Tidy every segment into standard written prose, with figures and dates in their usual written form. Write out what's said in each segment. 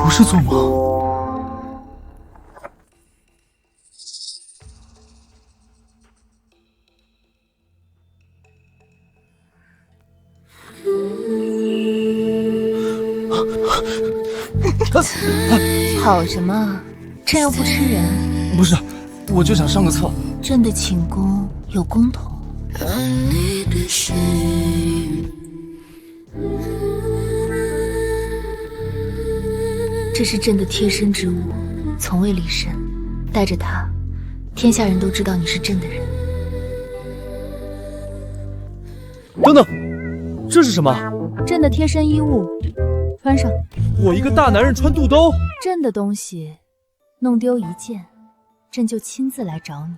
不是做梦。跑什么？这样不吃人？不是，我就想上个厕。朕的寝宫有公桶。这是朕的贴身之物，从未离身。带着它，天下人都知道你是朕的人。等等，这是什么？朕的贴身衣物，穿上。我一个大男人穿肚兜？朕的东西弄丢一件，朕就亲自来找你。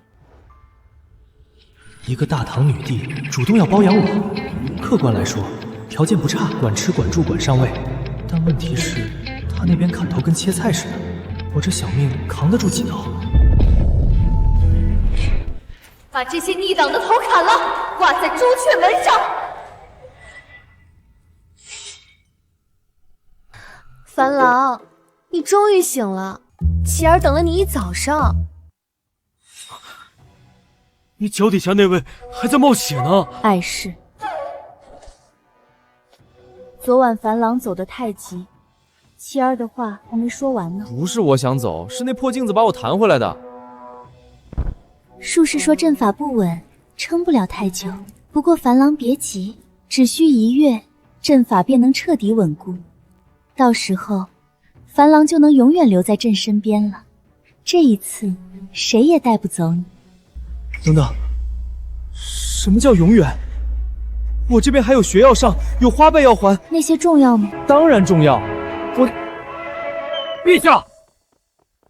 一个大唐女帝主动要包养我，客观来说，条件不差，管吃管住管上位。但问题是，她那边砍头跟切菜似的，我这小命扛得住几刀？把这些逆党的头砍了，挂在朱雀门上。樊郎，你终于醒了，琪儿等了你一早上。你脚底下那位还在冒血呢。碍事。昨晚樊郎走得太急，琪儿的话还没说完呢。不是我想走，是那破镜子把我弹回来的。术士说阵法不稳，撑不了太久。不过樊郎别急，只需1月，阵法便能彻底稳固。到时候，樊郎就能永远留在朕身边了。这一次，谁也带不走你。等等，什么叫永远？我这边还有学要上，有花呗要还。那些重要吗？当然重要。陛下，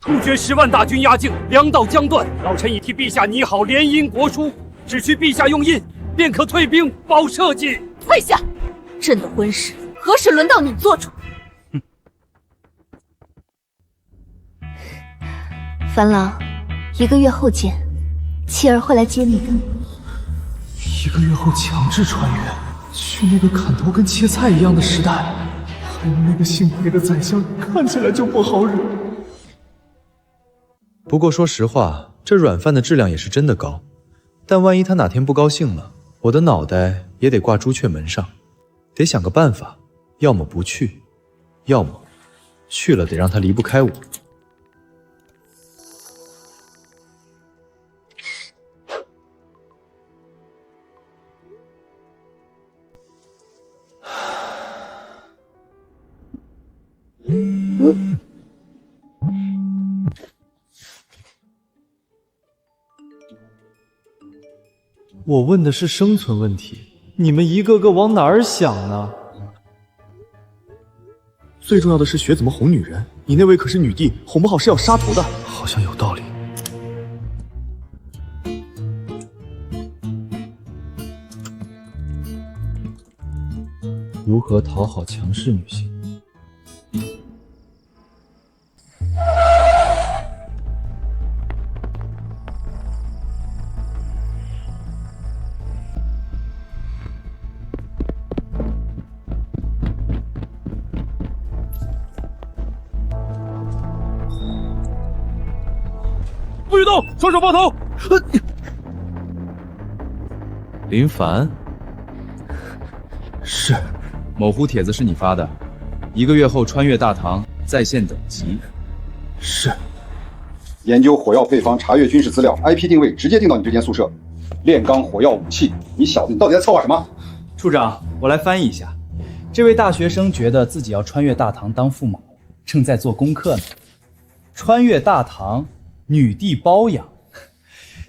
突厥10万大军压境，粮道将断，老臣已替陛下拟好联姻国书，只需陛下用印，便可退兵保社稷。退下！朕的婚事何时轮到你做主？樊郎，1个月后见，妻儿会来接你的。1个月后强制穿越，去那个砍头跟切菜一样的时代，还有那个姓裴的宰相，看起来就不好惹。不过说实话，这软饭的质量也是真的高，但万一他哪天不高兴了，我的脑袋也得挂朱雀门上，得想个办法，要么不去，要么去了得让他离不开我。我问的是生存问题，你们一个个往哪儿想呢？最重要的是学怎么哄女人，你那位可是女帝，哄不好是要杀头的。好像有道理。如何讨好强势女性？不许动，双手抱头。林凡，是。某乎帖子是你发的，1个月后穿越大唐，在线等级。是。研究火药配方，查阅军事资料 ，IP 定位直接定到你这间宿舍。炼钢火药武器，你小子你到底在策划什么？处长，我来翻译一下。这位大学生觉得自己要穿越大唐当驸马，正在做功课呢。穿越大唐，女帝包养。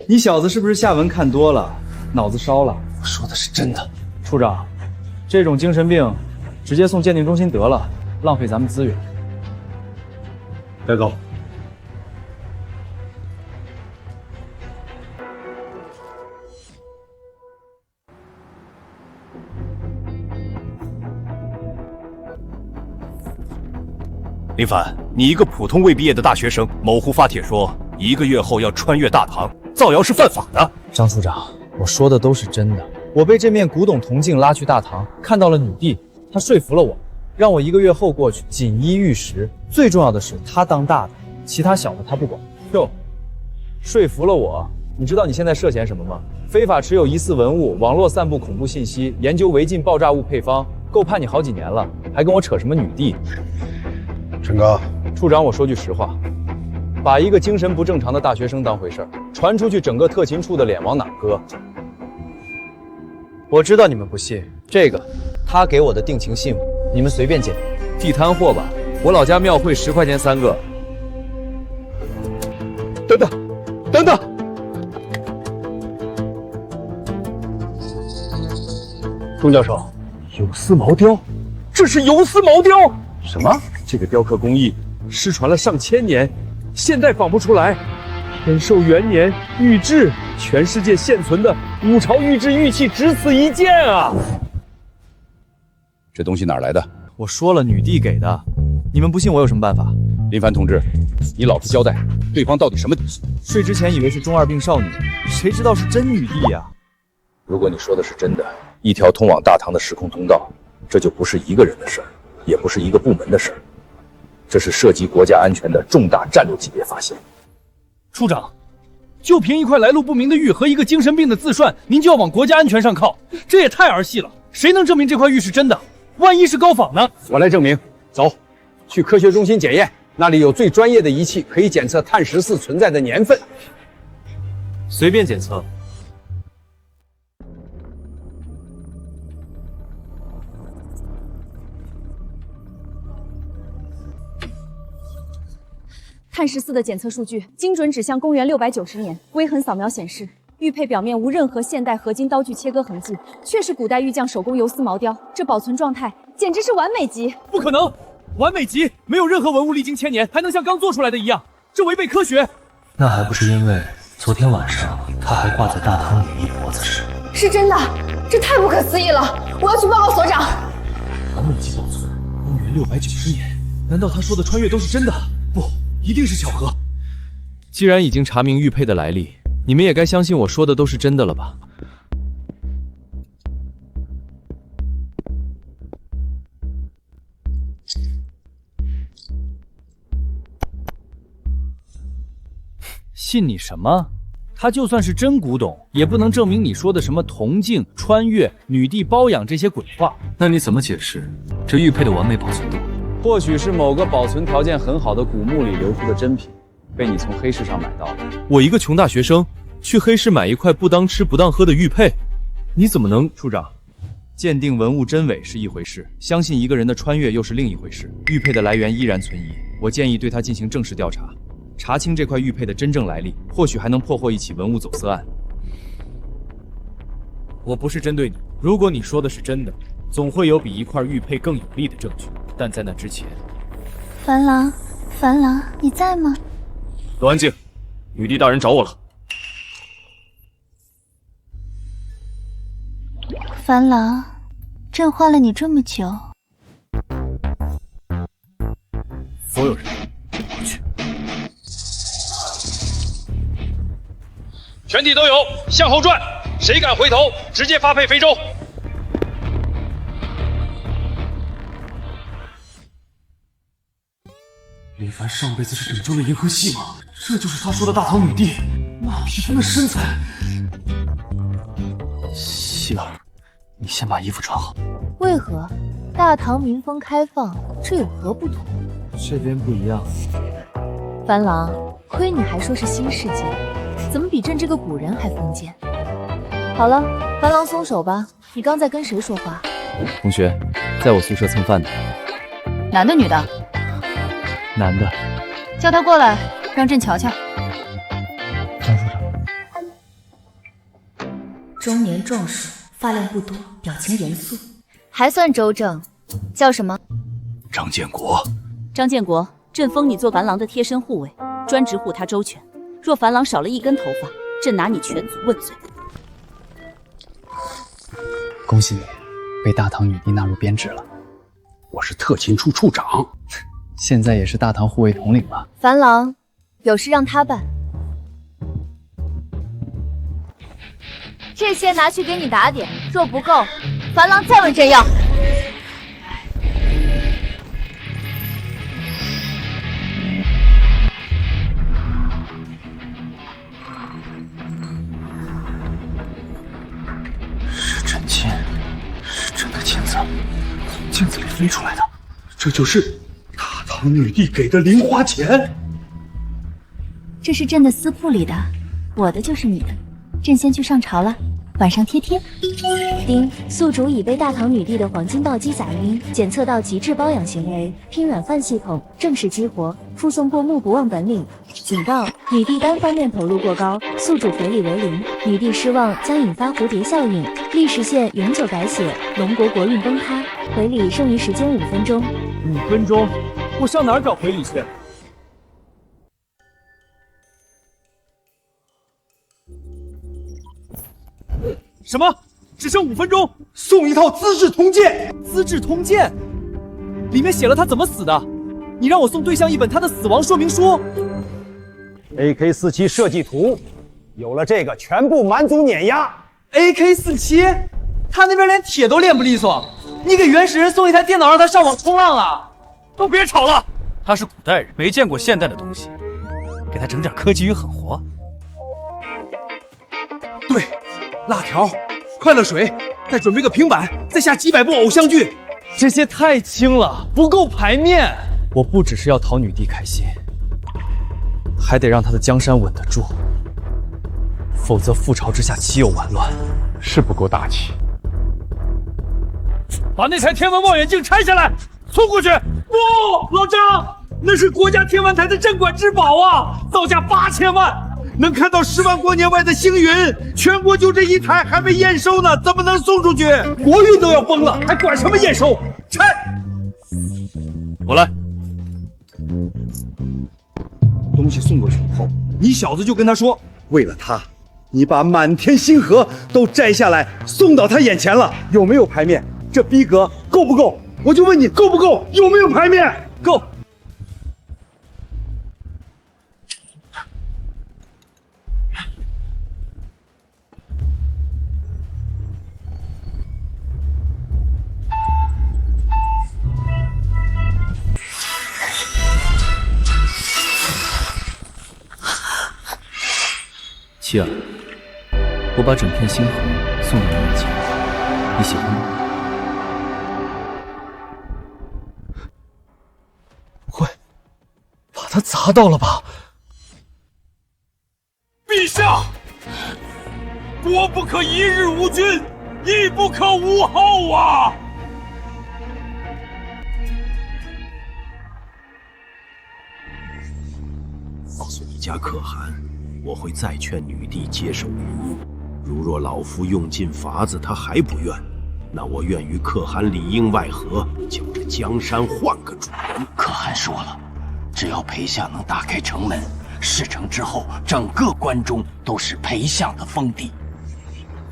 你小子是不是下文看多了，脑子烧了？我说的是真的。处长，这种精神病直接送鉴定中心得了，浪费咱们资源。带走。林凡，你一个普通未毕业的大学生，某乎发帖说1个月后要穿越大唐，造谣是犯法的。张处长，我说的都是真的。我被这面古董铜镜拉去大唐，看到了女帝，她说服了我，让我1个月后过去，锦衣玉食。最重要的是，他当大的，其他小的他不管。哟，说服了我。你知道你现在涉嫌什么吗？非法持有疑似文物，网络散布恐怖信息，研究违禁爆炸物配方，够判你好几年了，还跟我扯什么女帝？陈哥，处长，我说句实话，把一个精神不正常的大学生当回事儿，传出去，整个特勤处的脸往哪搁？我知道你们不信，这个他给我的定情信物，你们随便捡，地摊货吧。我老家庙会10块钱3个。等等，等等！钟教授，有丝毛雕，这是游丝毛雕！什么？这个雕刻工艺失传了上千年，现代仿不出来。天寿元年玉制，全世界现存的5朝玉制玉器只此一件啊！这东西哪儿来的？我说了，女帝给的。你们不信，我有什么办法？林凡同志，你老实交代，对方到底什么底细？睡之前以为是中二病少女，谁知道是真女帝呀！如果你说的是真的，一条通往大唐的时空通道，这就不是一个人的事儿，也不是一个部门的事儿，这是涉及国家安全的重大战略级别发现。处长，就凭一块来路不明的玉和一个精神病的自涮，您就要往国家安全上靠，这也太儿戏了！谁能证明这块玉是真的？万一是高仿呢？我来证明。走，去科学中心检验，那里有最专业的仪器，可以检测碳14存在的年份。随便检测。碳14的检测数据精准指向公元690年，微痕扫描显示，玉佩表面无任何现代合金刀具切割痕迹，确是古代玉匠手工游丝毛雕，这保存状态简直是完美级！不可能，完美级，没有任何文物历经千年还能像刚做出来的一样，这违背科学。那还不是因为昨天晚上他还挂在大唐女帝脖子上。是真的，这太不可思议了！我要去报告所长。完美级保存，公元690年，难道他说的穿越都是真的？不，一定是巧合。既然已经查明玉佩的来历，你们也该相信我说的都是真的了吧？信你什么？他就算是真古董，也不能证明你说的什么铜镜、穿越、女帝包养这些鬼话。那你怎么解释这玉佩的完美保存度？或许是某个保存条件很好的古墓里流出的真品，被你从黑市上买到的。我一个穷大学生，去黑市买一块不当吃不当喝的玉佩，你怎么能？处长，鉴定文物真伪是一回事，相信一个人的穿越又是另一回事。玉佩的来源依然存疑，我建议对他进行正式调查，查清这块玉佩的真正来历，或许还能破获一起文物走私案。我不是针对你，如果你说的是真的，总会有比一块玉佩更有力的证据。但在那之前，樊郎，樊郎，你在吗？都安静，女帝大人找我了。樊郎，朕唤了你这么久。所有人回去。全体都有，向后转，谁敢回头，直接发配非洲。林凡上辈子是拯救了银河系吗？这就是他说的大唐女帝？那皮肤的身材。希儿，你先把衣服穿好。为何？大唐民风开放，这有何不同？这边不一样。樊郎，亏你还说是新世界，怎么比朕这个古人还封建？好了，樊郎松手吧，你刚在跟谁说话？同学，在我宿舍蹭饭的。男的女的？男的。叫他过来，让朕瞧瞧。张处长。中年壮硕，发量不多，表情严肃，还算周正。叫什么？张建国。张建国，朕封你做樊郎的贴身护卫，专职护他周全。若樊郎少了一根头发，朕拿你全族问罪。恭喜你，被大唐女帝纳入编制了。我是特勤处处长，现在也是大唐护卫统领了。樊郎，有事让他办。这些拿去给你打点，若不够，樊郎再问朕要。镜子里飞出来的，这就是大唐女帝给的零花钱。这是朕的私铺里的，我的就是你的。朕先去上朝了，晚上贴贴。丁，宿主已被大唐女帝的黄金暴击砸晕，检测到极致包养行为，拼软饭系统正式激活，附送过目不忘本领。警告：女帝单方面投入过高，宿主回礼为零。女帝失望将引发蝴蝶效应，历史线永久改写，龙国国运崩塌。回礼剩余时间5分钟。5分钟？我上哪儿找回礼去？什么？只剩5分钟？送一套《资治通鉴》。《资治通鉴》里面写了他怎么死的，你让我送对象一本他的死亡说明书。AK47 设计图，有了这个，全部蛮族碾压。AK47，他那边连铁都练不利索，你给原始人送一台电脑让他上网冲浪啊？都别吵了，他是古代人，没见过现代的东西，给他整点科技与狠活。对，辣条、快乐水，再准备个平板，再下几百部偶像剧。这些太轻了，不够牌面。我不只是要讨女帝开心，还得让她的江山稳得住，否则覆巢之下岂有完卵？是不够大气。把那台天文望远镜拆下来，送过去。不，老张，那是国家天文台的镇馆之宝啊，造价8000万，能看到10万光年外的星云。全国就这一台，还没验收呢，怎么能送出去？国运都要崩了，还管什么验收？拆！我来。东西送过去以后，你小子就跟他说，为了他，你把满天星河都摘下来送到他眼前了，有没有牌面？这逼格够不够？我就问你够不够？有没有牌面？够。妻儿，我把整片星河送到你眼前，你喜欢吗？不会把它砸到了吧？陛下，国不可一日无君，亦不可无后啊！告诉你家可汗，我会再劝女帝接受联姻。如若老夫用尽法子，她还不愿，那我愿与可汗里应外合，叫这江山换个主人。可汗说了，只要陪相能打开城门，事成之后，整个关中都是陪相的封地。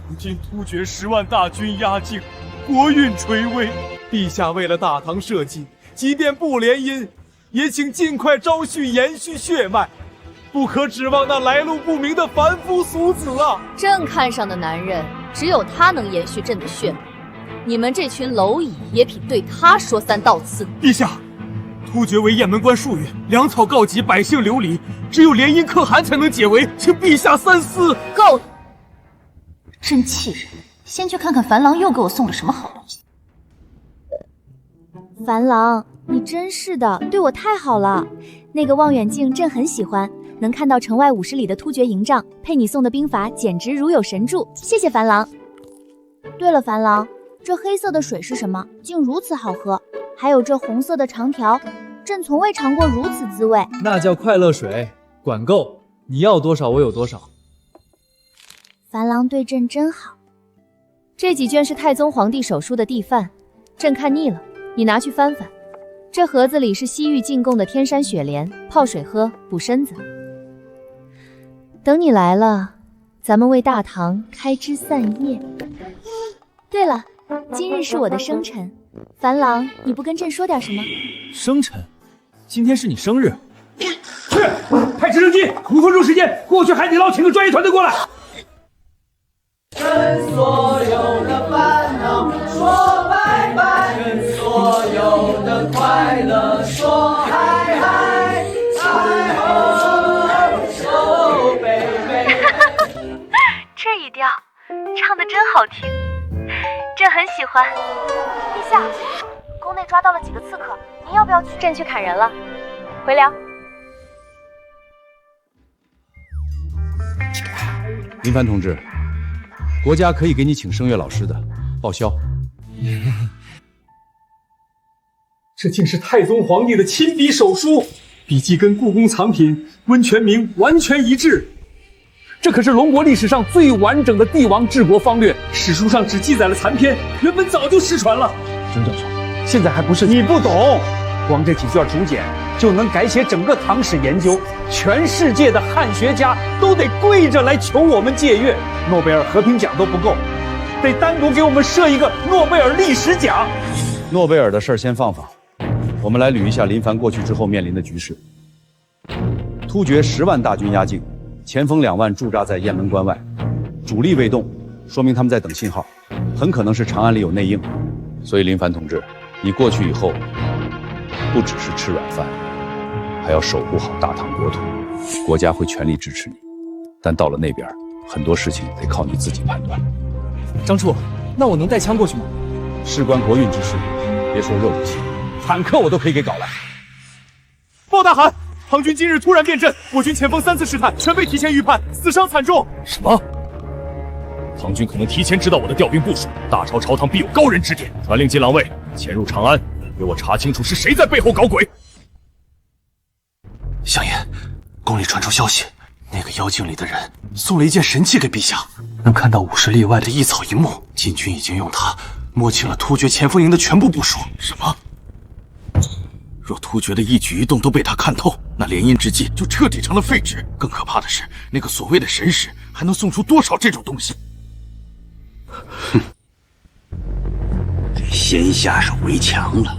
如今突厥10万大军压境，国运垂危。陛下为了大唐社稷，即便不联姻，也请尽快招婿延续血脉，不可指望那来路不明的凡夫俗子啊！朕看上的男人，只有他能延续朕的血脉。你们这群蝼蚁也匹对他说3道四。陛下，突厥为雁门关戍援，粮草告急，百姓流离，只有联姻可汗才能解围，请陛下三思。够了！真气人！先去看看樊郎又给我送了什么好东西。樊郎，你真是的，对我太好了。那个望远镜朕很喜欢，能看到城外50里的突厥营帐，配你送的兵法，简直如有神助。谢谢樊郎。对了，樊郎，这黑色的水是什么？竟如此好喝。还有这红色的长条，朕从未尝过如此滋味。那叫快乐水，管够，你要多少我有多少。樊郎对朕真好。这几卷是太宗皇帝手书的地范，朕看腻了，你拿去翻翻。这盒子里是西域进贡的天山雪莲，泡水喝，补身子。等你来了，咱们为大唐开枝散叶。对了，今日是我的生辰，樊郎，你不跟朕说点什么？生辰？今天是你生日？去，派直升机，5分钟时间过去海底捞，请个专业团队过来。跟所有的烦恼说拜拜，跟所有的快乐说嗨嗨，嗨吼，baby。这一调唱得真好听，朕很喜欢。陛下，宫内抓到了几个刺客，您要不要去？朕去砍人了，回聊。林凡同志，国家可以给你请声乐老师的，报销。这竟是太宗皇帝的亲笔手书，笔迹跟故宫藏品温泉铭完全一致。这可是龙国历史上最完整的帝王治国方略，史书上只记载了残篇，原本早就失传了。钟教授，现在还不是你不懂，光这几卷竹简就能改写整个唐史研究，全世界的汉学家都得跪着来求我们借阅，诺贝尔和平奖都不够，得单独给我们设一个诺贝尔历史奖。诺贝尔的事儿先放放，我们来捋一下林凡过去之后面临的局势。突厥10万大军压境，前锋2万驻扎在雁门关外，主力未动，说明他们在等信号，很可能是长安里有内应。所以林凡同志，你过去以后，不只是吃软饭，还要守护好大唐国土。国家会全力支持你，但到了那边，很多事情得靠你自己判断。张处，那我能带枪过去吗？事关国运之事，别说热武器，坦克我都可以给搞来。报大汗！唐军今日突然变阵，我军前锋3次试探全被提前预判，死伤惨重。什么？唐军可能提前知道我的调兵部署，大朝朝堂必有高人指点，传令金狼卫潜入长安，给我查清楚是谁在背后搞鬼。相爷，宫里传出消息，那个妖精里的人送了一件神器给陛下，能看到50里外的一草一木。禁军已经用它摸清了突厥前锋营的全部部署。什么？若突厥的一举一动都被他看透，那联姻之计就彻底成了废纸。更可怕的是，那个所谓的神使还能送出多少这种东西？哼，先下手为强了。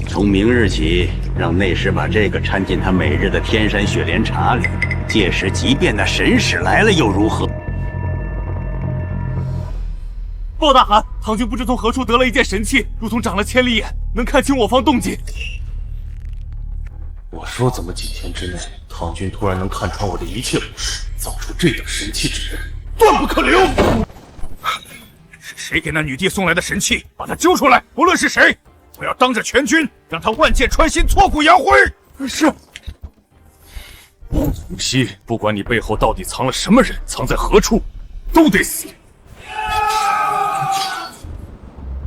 从明日起，让内侍把这个掺进他每日的天山雪莲茶里。届时，即便那神使来了又如何？报大汗，唐军不知从何处得了一件神器，如同长了千里眼，能看清我方动静。我说，怎么几天之内，唐军突然能看穿我的一切不是，造出这等神器之人，断不可留！是谁给那女帝送来的神器？把她揪出来！无论是谁，我要当着全军，让他万箭穿心，挫骨扬灰！是。无锡，不管你背后到底藏了什么人，藏在何处，都得死！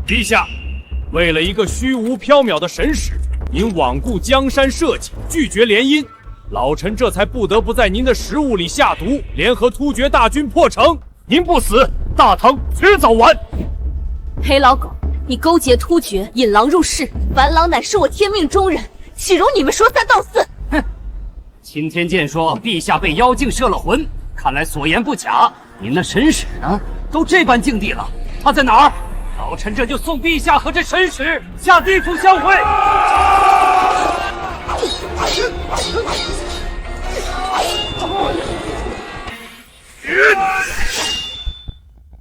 陛下，为了一个虚无缥缈的神使，您罔顾江山社稷，拒绝联姻，老臣这才不得不在您的食物里下毒，联合突厥大军破城。您不死，大唐迟早完。黑老狗，你勾结突厥，引狼入室，樊郎乃是我天命中人，岂容你们说三道四？哼！钦天监说陛下被妖精摄了魂，看来所言不假。您那神使呢？都这般境地了，他在哪儿？老臣这就送陛下和这神使下地府相会。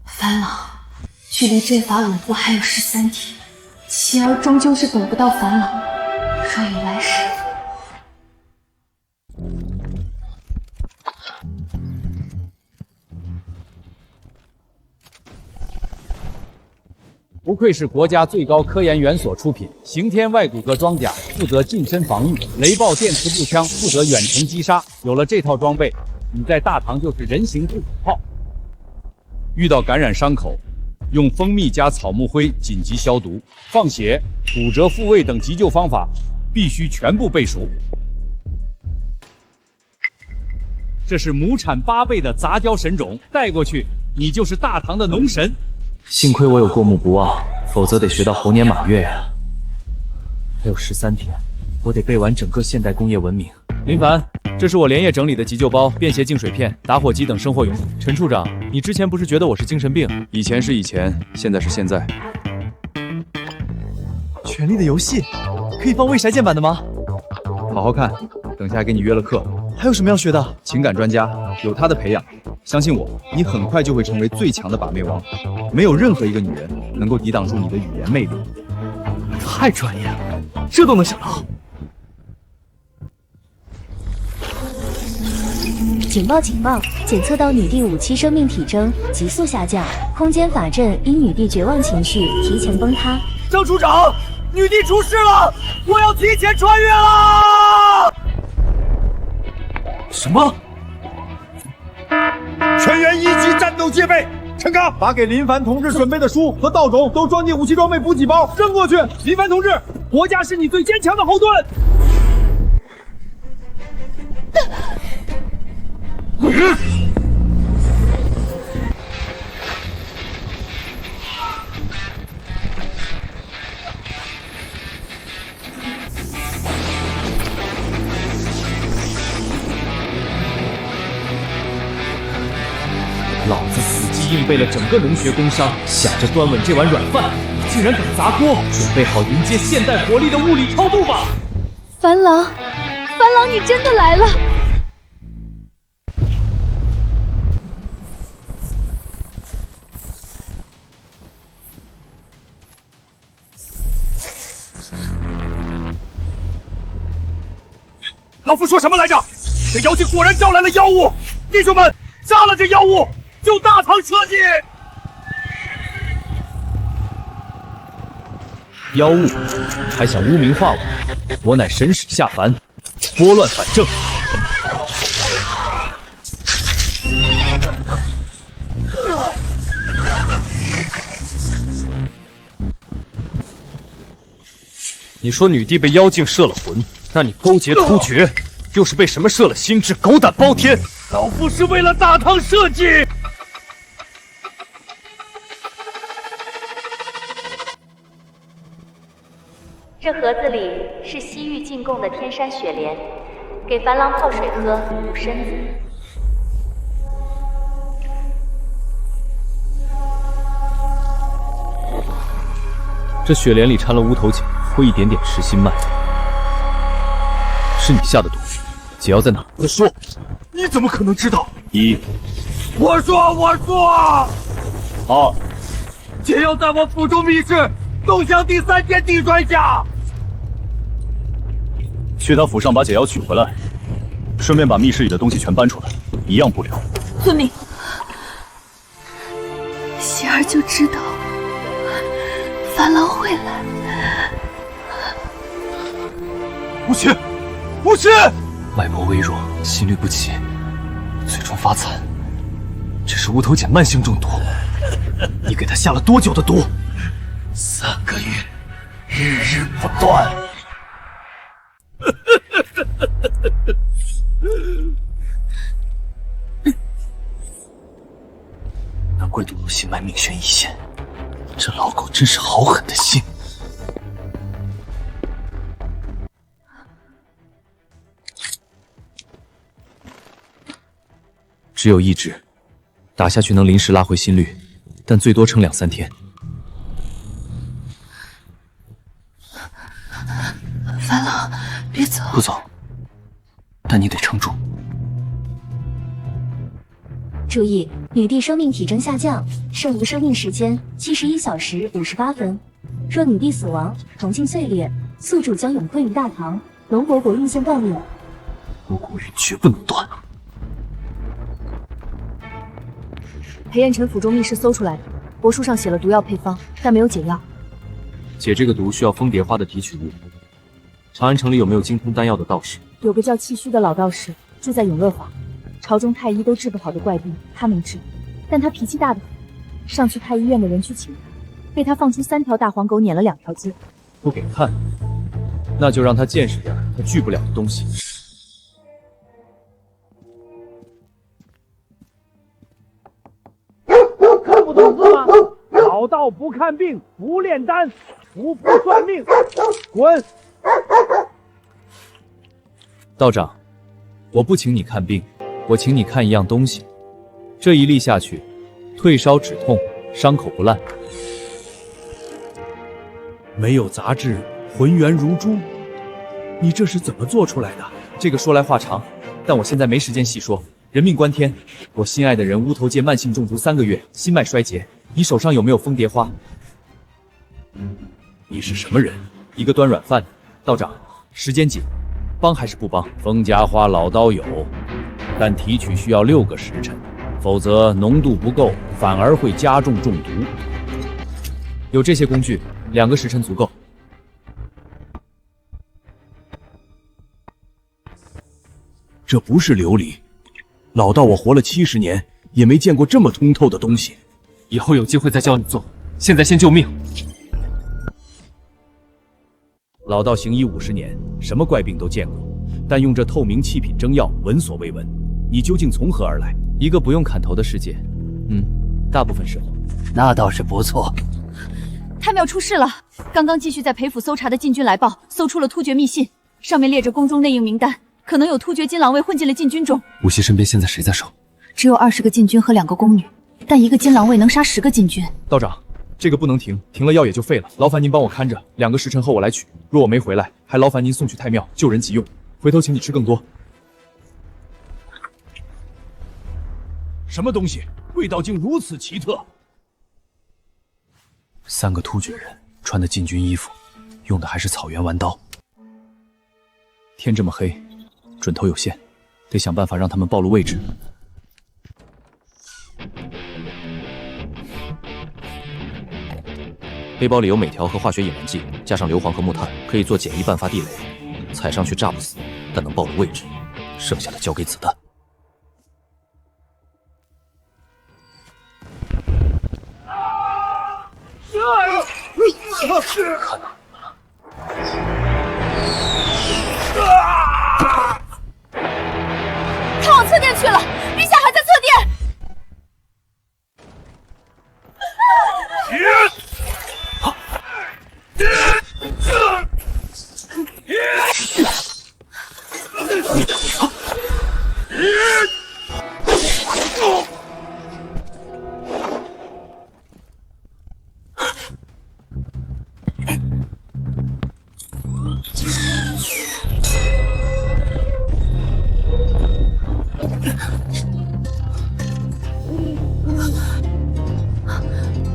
樊郎，距离阵法稳固还有13天，妻儿终究是等不到樊郎。若有来世，不愧是国家最高科研园所出品，刑天外骨骼装甲负责近身防御，雷暴电磁步枪负责远程击杀。有了这套装备，你在大唐就是人形步枪炮。遇到感染伤口，用蜂蜜加草木灰紧急消毒，放血、骨折复位等急救方法必须全部背熟。这是亩产8倍的杂交神种，带过去，你就是大唐的农神。幸亏我有过目不忘，否则得学到猴年马月呀。还有13天，我得背完整个现代工业文明。林凡，这是我连夜整理的急救包、便携净水片、打火机等生活用品。陈处长，你之前不是觉得我是精神病？以前是以前，现在是现在。权力的游戏，可以放未筛键版的吗？好好看，等下给你约了课。还有什么要学的？情感专家，有他的培养，相信我，你很快就会成为最强的把妹王。没有任何一个女人能够抵挡住你的语言魅力。太专业了，这都能想到。警报！警报！检测到女帝武器生命体征急速下降，空间法阵因女帝绝望情绪提前崩塌。张处长，女帝出事了，我要提前穿越了！什么？全员1级战斗戒备。陈刚，把给林凡同志准备的书和道种都装进武器装备补给包，扔过去。林凡同志，国家是你最坚强的后盾。老子死记硬背了整个龙穴工商，想着端稳这碗软饭，你竟然敢砸锅！准备好迎接现代火力的物理超度吧！樊郎，樊郎，你真的来了！老夫说什么来着？这妖精果然招来了妖物，弟兄们，杀了这妖物，救大唐社稷！妖物还想污名化我？我乃神使下凡，拨乱反正。你说女帝被妖精摄了魂，那你勾结突厥，又是被什么摄了心智，狗胆包天？老夫是为了大唐社稷！这盒子里是西域进贡的天山雪莲，给樊郎泡水喝，补身子。这雪莲里掺了乌头碱，会一点点吃心脉。是你下的毒，解药在哪？快说！你怎么可能知道？1，我说2，解药在我府中密室，东乡第3间地砖下。去他府上把解药取回来，顺便把密室里的东西全搬出来，一样不留。遵命。喜儿就知道樊郎会来。无情，无情！脉搏微弱，心律不齐，最终发残。这是乌头碱慢性中毒。你给他下了多久的毒？3个月，日日不断。难怪毒入心脉，命悬一线。这老狗真是好狠的心。只有一支，打下去能临时拉回心率，但最多撑2、3天。樊郎，别走！不走，但你得撑住。注意，女帝生命体征下降，剩余生命时间71小时58分。若女帝死亡，铜镜碎裂，宿主将永困于大唐，龙国国运线断裂。我国运绝不能断。裴彦辰府中密室搜出来的，帛书上写了毒药配方，但没有解药。解这个毒需要蜂蝶花的提取物。长安城里有没有精通丹药的道士？有个叫气虚的老道士，住在永乐坊。朝中太医都治不好的怪病，他能治，但他脾气大得很。上去太医院的人去请他，被他放出3条大黄狗撵了2条街。不给看，那就让他见识点他拒不了的东西。看不懂字吗？老道不看病，不炼丹，不算命，滚！道长，我不请你看病，我请你看一样东西。这一粒下去，退烧止痛，伤口不烂。没有杂质，浑圆如珠。你这是怎么做出来的？这个说来话长，但我现在没时间细说。人命关天，我心爱的人乌头界慢性中毒3个月，心脉衰竭。你手上有没有蜂蝶花？你是什么人？一个端软饭的。道长，时间紧，帮还是不帮？蜂夹花老刀有，但提取需要6个时辰，否则浓度不够，反而会加重中毒。有这些工具，2个时辰足够。这不是流理。老道，我活了70年，也没见过这么通透的东西。以后有机会再教你做，现在先救命。老道行医50年，什么怪病都见过，但用这透明气品蒸药，闻所未闻。你究竟从何而来？一个不用砍头的世界，大部分时候。那倒是不错。太庙出事了！刚刚继续在裴府搜查的禁军来报，搜出了突厥密信，上面列着宫中内应名单，可能有突厥金狼卫混进了禁军中。无锡身边现在谁在守？只有20个禁军和2个宫女，但1个金狼卫能杀10个禁军。道长，这个不能停，停了药也就废了。劳烦您帮我看着，2个时辰后我来取。若我没回来，还劳烦您送去太庙，救人急用。回头请你吃更多。什么东西？味道竟如此奇特！3个突厥人穿的禁军衣服，用的还是草原弯刀。天这么黑，准头有限，得想办法让他们暴露位置。背包里有镁条和化学引燃剂，加上硫磺和木炭，可以做简易半发地雷，踩上去炸不死，但能暴露位置。剩下的交给子弹。看哪！他往侧殿去了，陛下还在侧殿。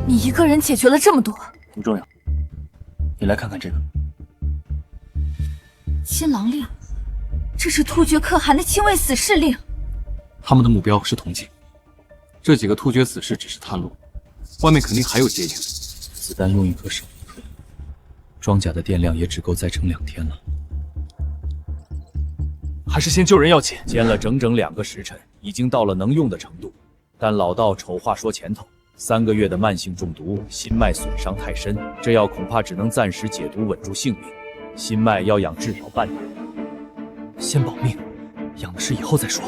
你一个人解决了这么多，不重要。你来看看这个金狼令，这是突厥可汗的亲卫死士令。他们的目标是铜镜，这几个突厥死士只是探路，外面肯定还有接应。子弹用1颗少1颗，装甲的电量也只够再撑2天了。还是先救人要紧。煎了整整2个时辰，已经到了能用的程度。但老道丑话说前头，3个月的慢性中毒，心脉损伤太深，这药恐怕只能暂时解毒，稳住性命。心脉要养至少半年。先保命，养的事以后再说。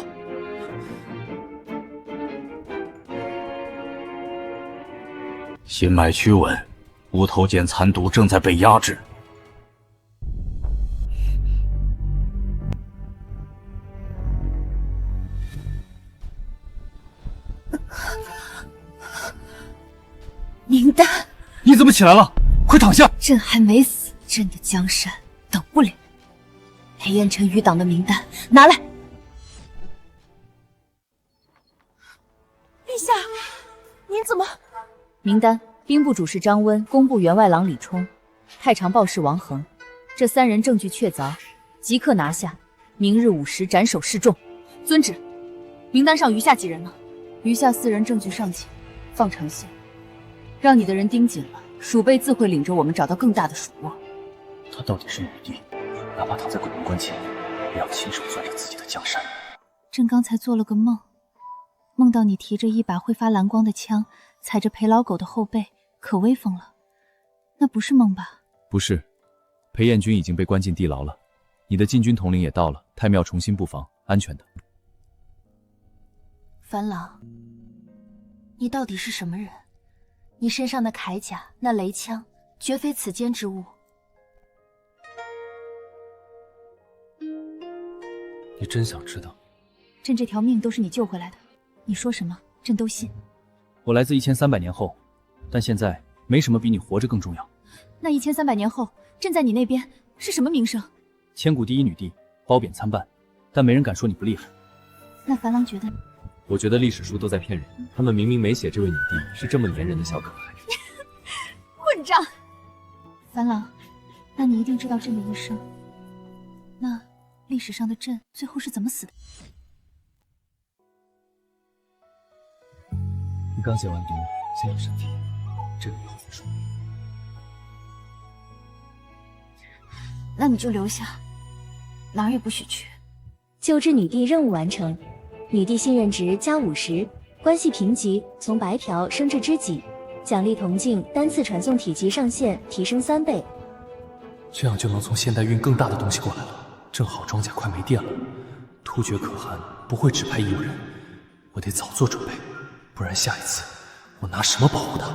心脉趋稳，无头间残毒正在被压制。名单，你怎么起来了？快躺下！朕还没死，朕的江山等不了。裴彦辰余党的名单拿来。陛下，您怎么？名单：兵部主事张温，工部员外郎李冲，太常报事王恒。这3人证据确凿，即刻拿下。明日5时斩首示众。遵旨。名单上余下几人呢？余下4人证据尚浅，放长线。让你的人盯紧了，鼠辈自会领着我们找到更大的鼠窝。他到底是哪地？哪怕躺在鬼门关前，也要亲手攥着自己的江山。朕刚才做了个梦，梦到你提着一把会发蓝光的枪，踩着裴老狗的后背，可威风了。那不是梦吧？不是，裴彦君已经被关进地牢了，你的禁军统领也到了，太庙重新布防，安全的。樊郎，你到底是什么人？你身上的铠甲，那雷枪，绝非此间之物。你真想知道？朕这条命都是你救回来的，你说什么，朕都信。我来自1300年后，但现在没什么比你活着更重要。那1300年后，朕在你那边是什么名声？千古第一女帝，褒贬参半，但没人敢说你不厉害。那樊郎觉得？我觉得历史书都在骗人，他们明明没写这位女帝是这么粘人的小可爱。混账！樊郎，那你一定知道朕的一生。那历史上的朕最后是怎么死的？你刚解完毒，先养身体，这个以后再说。那你就留下，哪儿也不许去。救治女帝任务完成，女帝信任值加50，关系评级从白条升至知己，奖励铜镜单次传送体积上限提升3倍。这样就能从现代运更大的东西过来了。正好装甲快没电了，突厥可汗不会只派义务人，我得早做准备，不然下一次我拿什么保护他？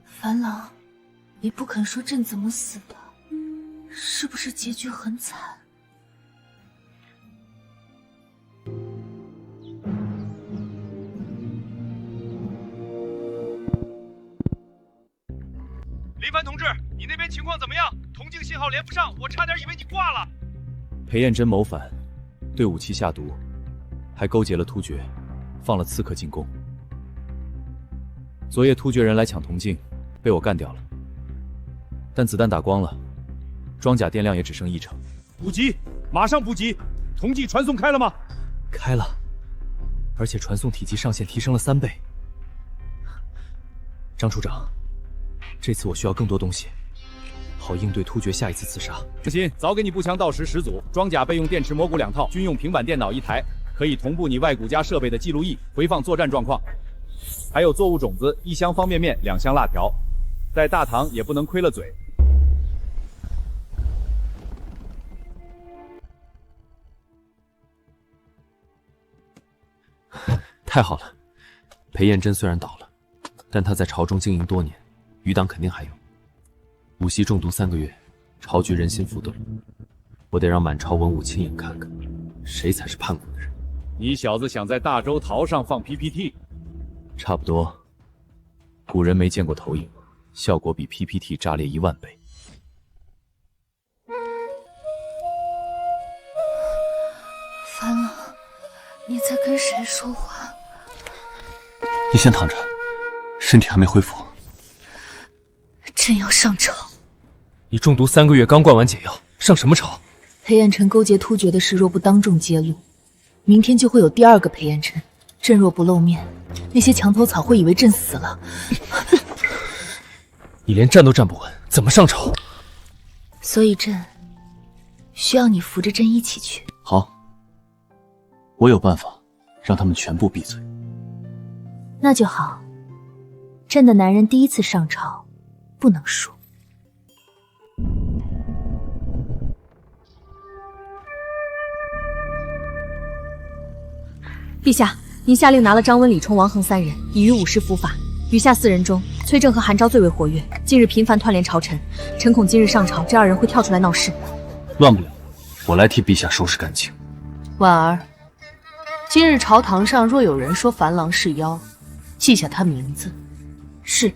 樊郎，你不肯说朕怎么死的，是不是结局很惨？林凡同志，你那边情况怎么样？铜镜信号连不上，我差点以为你挂了。裴彦真谋反，对武器下毒，还勾结了突厥，放了刺客进宫。昨夜突厥人来抢铜镜，被我干掉了，但子弹打光了，装甲电量也只剩1成。补给，马上补给！铜镜传送开了吗？开了，而且传送体积上限提升了3倍。张处长，这次我需要更多东西，好应对突厥下一次刺杀。放心，早给你步枪到时10组，装甲备用电池蘑菇2套，军用平板电脑1台，可以同步你外骨架设备的记录仪，回放作战状况。还有作物种子1箱方便面2箱辣条，在大唐也不能亏了嘴。太好了，裴彦真虽然倒了，但他在朝中经营多年，余党肯定还有。武袭中毒3个月，朝局人心浮动，我得让满朝文武亲眼看看，谁才是叛国的人。你小子想在大周桃上放 PPT？ 差不多。古人没见过投影，效果比 PPT 炸裂10000倍。樊郎，你在跟谁说话？你先躺着，身体还没恢复。朕要上朝。你中毒3个月，刚灌完解药，上什么朝？裴彦辰勾结突厥的事若不当众揭露，明天就会有第2个裴彦辰。朕若不露面，那些墙头草会以为朕死了。你连站都站不稳，怎么上朝？所以朕需要你扶着朕一起去。好，我有办法让他们全部闭嘴。那就好。朕的男人第1次上朝，不能输。陛下，您下令拿了张温、李冲、王恒3人，已于武士伏法。余下4人中，崔正和韩昭最为活跃，近日频繁串联朝臣。臣恐今日上朝，这2人会跳出来闹事。乱不了，我来替陛下收拾干净。婉儿，今日朝堂上若有人说樊郎是妖，记下他名字。是。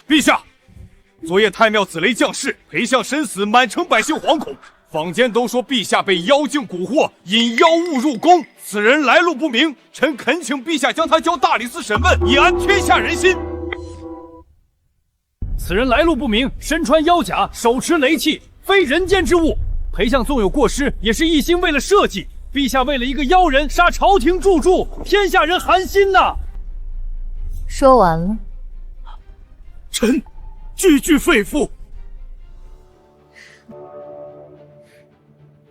陛下，昨夜太庙紫雷降世，裴相身死，满城百姓惶恐。坊间都说陛下被妖精蛊惑，引妖物入宫，此人来路不明。臣恳请陛下将他交大理寺审问，以安天下人心。此人来路不明，身穿妖甲，手持雷器，非人间之物。裴相纵有过失，也是一心为了社稷。陛下为了一个妖人杀朝廷柱柱，天下人寒心呐！说完了。臣句句肺腑。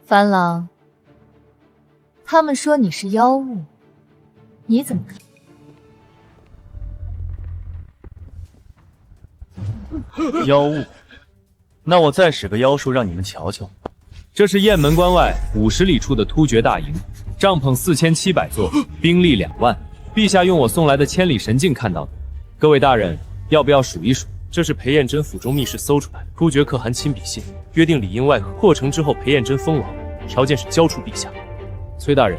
樊郎，他们说你是妖物，你怎么看？妖物？那我再使个妖术让你们瞧瞧。这是雁门关外50里处的突厥大营，帐篷4700座，兵力2万。陛下用我送来的千里神镜看到的。各位大人，要不要数一数？这是裴彦真府中密室搜出来的突厥可汗亲笔信，约定里应外合，破城之后裴彦真封王，条件是交出陛下。崔大人，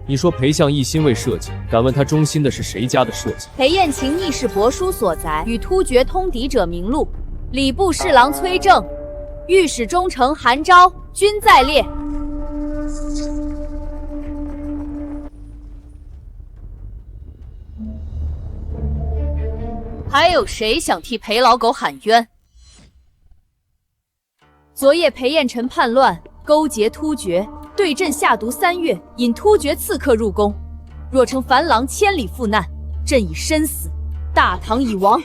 你说裴相一心为社稷，敢问他忠心的是谁家的社稷？裴彦秦密室帛书所载，与突厥通敌者名录：礼部侍郎崔正、御史中丞韩昭均在列。还有谁想替裴老狗喊冤？昨夜裴彦辰叛乱，勾结突厥，对阵下毒3月，引突厥刺客入宫。若称樊郎千里赴难，朕以身死，大唐已亡。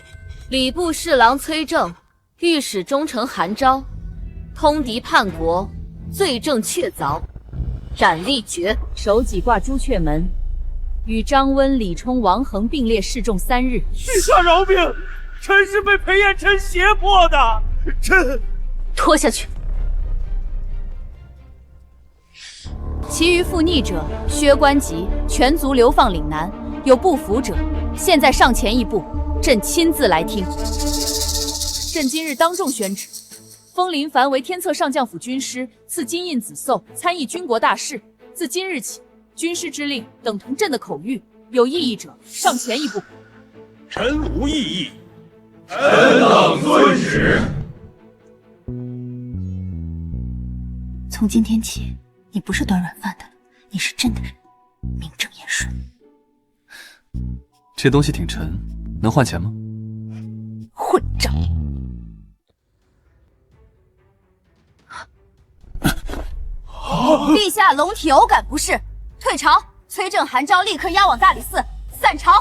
礼部侍郎崔正，御史中丞韩昭，通敌叛国，罪证确凿，斩立决。手戟挂朱雀门，与张温、李冲、王恒并列示众3日。陛下饶命！臣是被裴彦辰胁迫的，臣拖下去。其余附逆者，削官籍，全族流放岭南。有不服者，现在上前一步，朕亲自来听。朕今日当众宣旨，封林凡为天策上将府军师，赐金印紫绶，参议军国大事。自今日起，军师之令等同朕的口谕，有异议者上前一步。臣无异议。臣等遵旨。从今天起，你不是端软饭的，你是朕的人，名正言顺。这东西挺沉，能换钱吗？混账！陛下龙体偶感不适，退朝。崔正、韩昭立刻押往大理寺，散朝。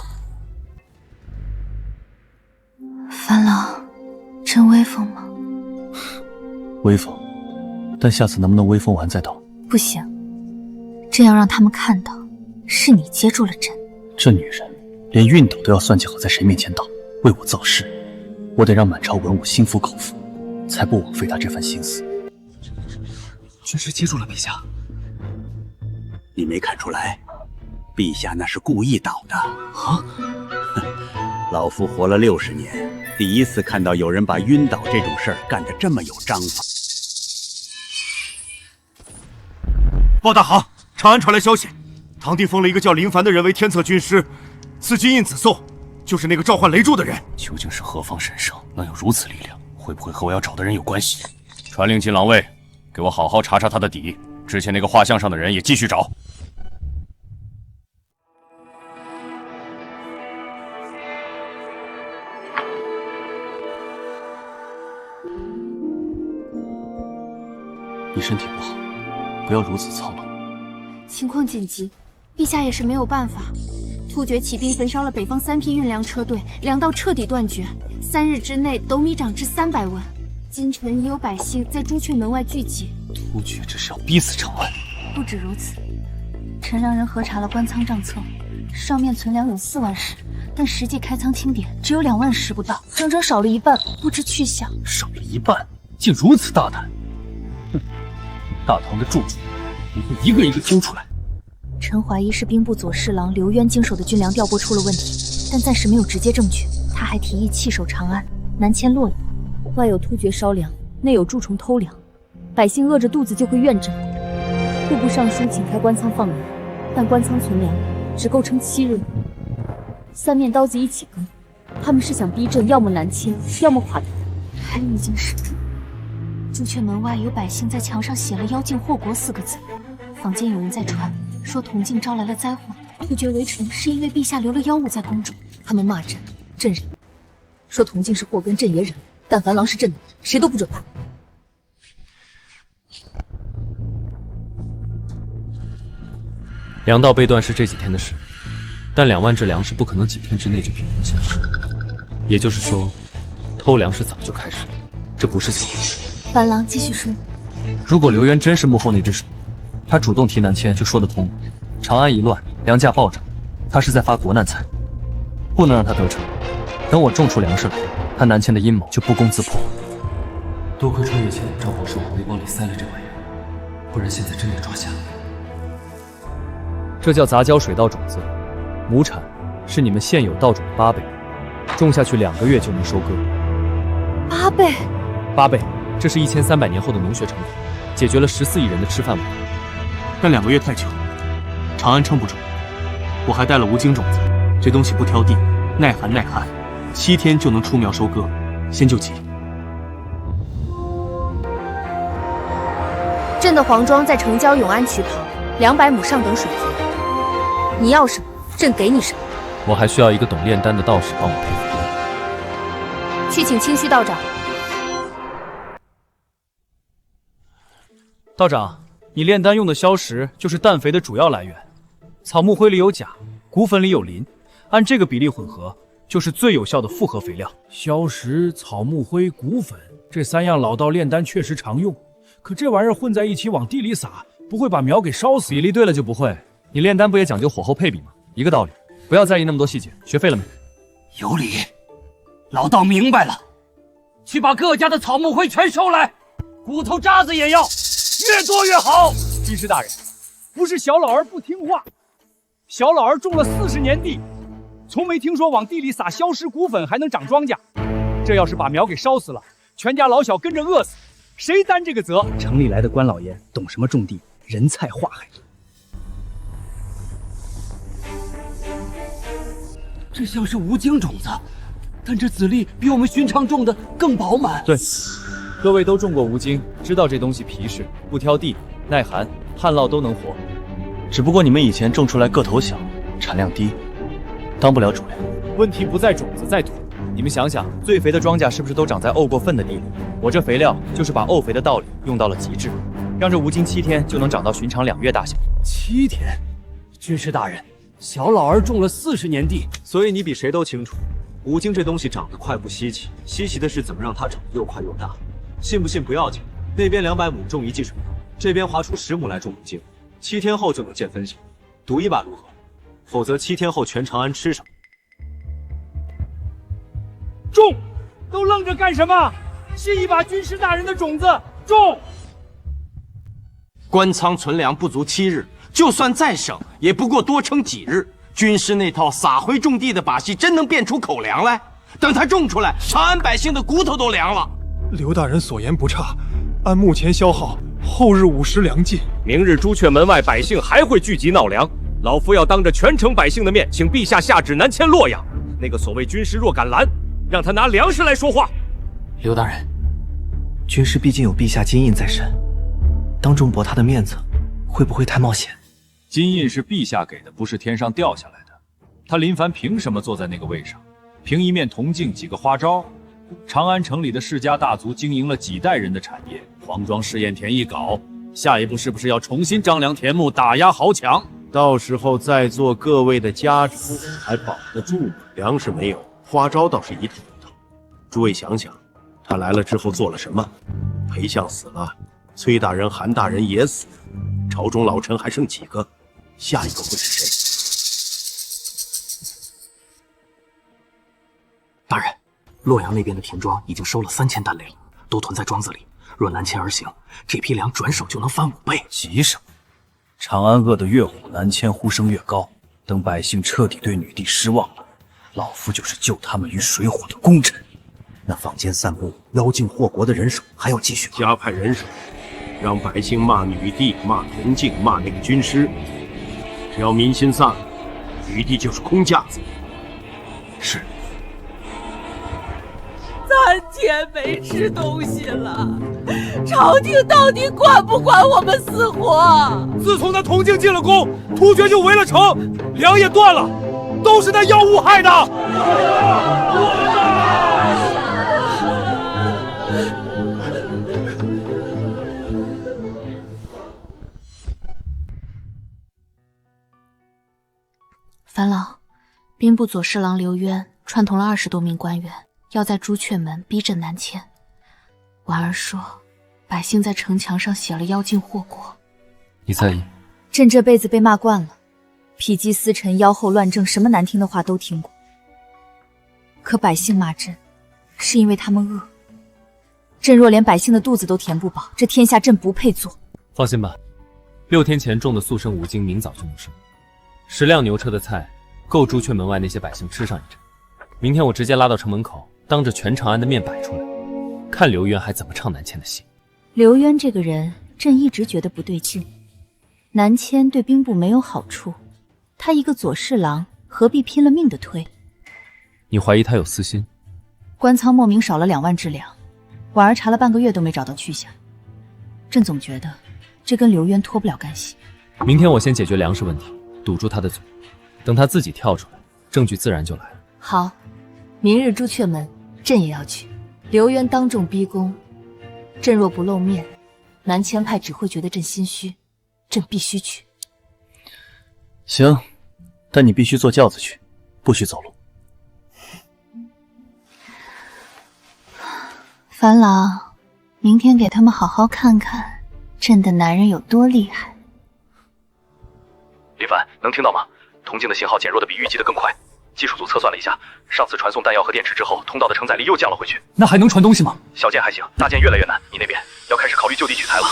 樊郎，真威风吗？威风，但下次能不能威风完再斗？不行，朕要让他们看到，是你接住了朕。这女人连熨斗都要算计好在谁面前倒，为我造势，我得让满朝文武心服口服，才不枉费她这番心思。军师接住了陛下。你没看出来，陛下那是故意倒的啊！老夫活了60年，第一次看到有人把晕倒这种事儿干得这么有章法。鲍大行，长安传来消息，堂弟封了一个叫林凡的人为天策军师，赐金印紫绶，就是那个召唤雷柱的人。究竟是何方神圣，能有如此力量？会不会和我要找的人有关系？传令金狼卫，给我好好查查他的底。之前那个画像上的人也继续找。你身体不好，不要如此操劳。情况紧急，陛下也是没有办法。突厥起兵焚烧了北方3批运粮车队，粮道彻底断绝，3日之内斗米涨至300文。京城已有百姓在朱雀门外聚集。突厥这是要逼死长安。不止如此，臣让人核查了官仓账册，上面存粮有4万石，但实际开仓清点只有2万石不到，整整少了一半，不知去向。少了一半，竟如此大胆！哼，大唐的柱柱，你会一个一个揪出来。臣怀疑是兵部左侍郎刘渊经手的军粮调拨出了问题，但暂时没有直接证据。他还提议弃守长安，南迁洛阳。外有突厥烧粮，内有蛀虫偷粮，百姓饿着肚子就会怨朕。户部尚书请开官仓放粮，但官仓存粮只够撑7日。3面刀子一起割，他们是想逼朕要么南迁，要么垮台。还有一件事，朱雀门外有百姓在墙上写了“妖精祸国”4个字，坊间有人在传说铜镜招来了灾祸，突厥围城是因为陛下留了妖物在宫中。他们骂朕，朕忍；说铜镜是祸根，朕也忍。但樊郎是朕的，谁都不准怕。粮道被断是这几天的事，但2万只粮食不可能几天之内就平衡下来。也就是说，偷粮食早就开始了，这不是巧合。樊郎继续说。如果刘渊真是幕后那只手，他主动提南迁就说得通。长安一乱，粮价暴涨，他是在发国难财，不能让他得逞。等我种出粮食来，他南迁的阴谋就不攻自破。多亏穿越前赵博士往背包里塞了这玩意儿，不然现在真得抓瞎了。这叫杂交水稻种子，亩产是你们现有稻种的8倍，种下去2个月就能收割。8倍？8倍，这是1300年后的农学成果，解决了14亿人的吃饭问题。但2个月太久，长安撑不住。我还带了无精种子，这东西不挑地，耐寒耐旱，7天就能出苗收割，先救急。朕的黄庄在城郊永安渠旁，200亩上等水田。你要什么，朕给你什么。我还需要一个懂炼丹的道士帮我配方。去请清虚道长。道长，你炼丹用的硝石就是氮肥的主要来源。草木灰里有钾，骨粉里有磷，按这个比例混合，就是最有效的复合肥料。硝石、草木灰、骨粉这3样老道炼丹确实常用，可这玩意儿混在一起往地里撒，不会把苗给烧死？比例对了就不会。你炼丹不也讲究火候配比吗？一个道理，不要在意那么多细节。学会了没？有理，老道明白了。去把各家的草木灰全收来，骨头渣子也要，越多越好。军师大人，不是小老儿不听话，小老儿种了40年地，从没听说往地里撒硝石骨粉还能长庄稼。这要是把苗给烧死了，全家老小跟着饿死，谁担这个责？城里来的官老爷懂什么种地，人菜化海。这像是无精种子，但这籽粒比我们寻常种的更饱满。对，各位都种过无精，知道这东西皮实，不挑地，耐寒、旱涝都能活。只不过你们以前种出来个头小，产量低，当不了主粮。问题不在种子，在土。你们想想，最肥的庄稼是不是都长在沤过粪的地里？我这肥料就是把沤肥的道理用到了极致，让这无精7天就能长到寻常2月大小。7天，军师大人。小老儿种了40年地，所以你比谁都清楚，无精这东西长得快不稀奇，稀奇的是怎么让它长得又快又大。信不信不要紧，那边200亩种1季水稻，这边划出10亩来种无精，7天后就能见分晓。赌一把如何？否则7天后全长安吃什么？种！都愣着干什么？信一把军师大人的种子，种！官仓存粮不足7日。就算再省，也不过多撑几日。军师那套撒灰种地的把戏，真能变出口粮来？等他种出来，长安百姓的骨头都凉了。刘大人所言不差，按目前消耗，后日5时粮尽。明日朱雀门外百姓还会聚集闹粮，老夫要当着全城百姓的面，请陛下下旨南迁洛阳。那个所谓军师若敢拦，让他拿粮食来说话。刘大人，军师毕竟有陛下金印在身，当众驳他的面子，会不会太冒险？金印是陛下给的，不是天上掉下来的。他林凡凭什么坐在那个位上？凭一面铜镜几个花招？长安城里的世家大族经营了几代人的产业，黄庄试验田一搞，下一步是不是要重新张良田牧，打压豪强？到时候在座各位的家主还保得住吗？粮食没有，花招倒是一套一套。诸位想想，他来了之后做了什么？裴相死了，崔大人、韩大人也死了，朝中老臣还剩几个？下一个会是谁？大人，洛阳那边的田庄已经收了3000担粮，都囤在庄子里。若南迁而行，这批粮转手就能翻5倍。急什么？长安饿得越虎南迁，呼声越高。等百姓彻底对女帝失望了，老夫就是救他们于水火的功臣。那坊间散布妖精祸国的人手还要继续加派人手，让百姓骂女帝、骂铜镜、骂那个军师。只要民心散了，女帝就是空架子。是。3天没吃东西了，朝廷到底管不管我们死活？自从那铜镜进了宫，突厥就围了城，粮也断了，都是那妖物害的。樊老，兵部左侍郎刘渊串通了20多名官员，要在朱雀门逼朕南迁。婉儿说，百姓在城墙上写了妖精祸国。你在意？朕这辈子被骂惯了，否极司臣、妖后乱政，什么难听的话都听过。可百姓骂朕，是因为他们饿。朕若连百姓的肚子都填不饱，这天下朕不配做。放心吧，6天前种的速生5斤，明早就能收。10辆牛车的菜，够朱雀门外那些百姓吃上一阵。明天我直接拉到城门口，当着全长安的面摆出来，看刘渊还怎么唱南迁的戏。刘渊这个人，朕一直觉得不对劲。南迁对兵部没有好处，他一个左侍郎，何必拼了命的推？你怀疑他有私心？官仓莫名少了2万支粮，婉儿查了半个月都没找到去向。朕总觉得这跟刘渊脱不了干系。明天我先解决粮食问题，堵住他的嘴，等他自己跳出来，证据自然就来了。好，明日朱雀门，朕也要去。刘渊当众逼宫，朕若不露面，南迁派只会觉得朕心虚。朕必须去。行，但你必须坐轿子去，不许走路。樊老，明天给他们好好看看朕的男人有多厉害。李凡，能听到吗？铜镜的信号减弱的比预计的更快。技术组测算了一下，上次传送弹药和电池之后，通道的承载力又降了回去。那还能传东西吗？小件还行，大件越来越难。你那边要开始考虑就地取材了。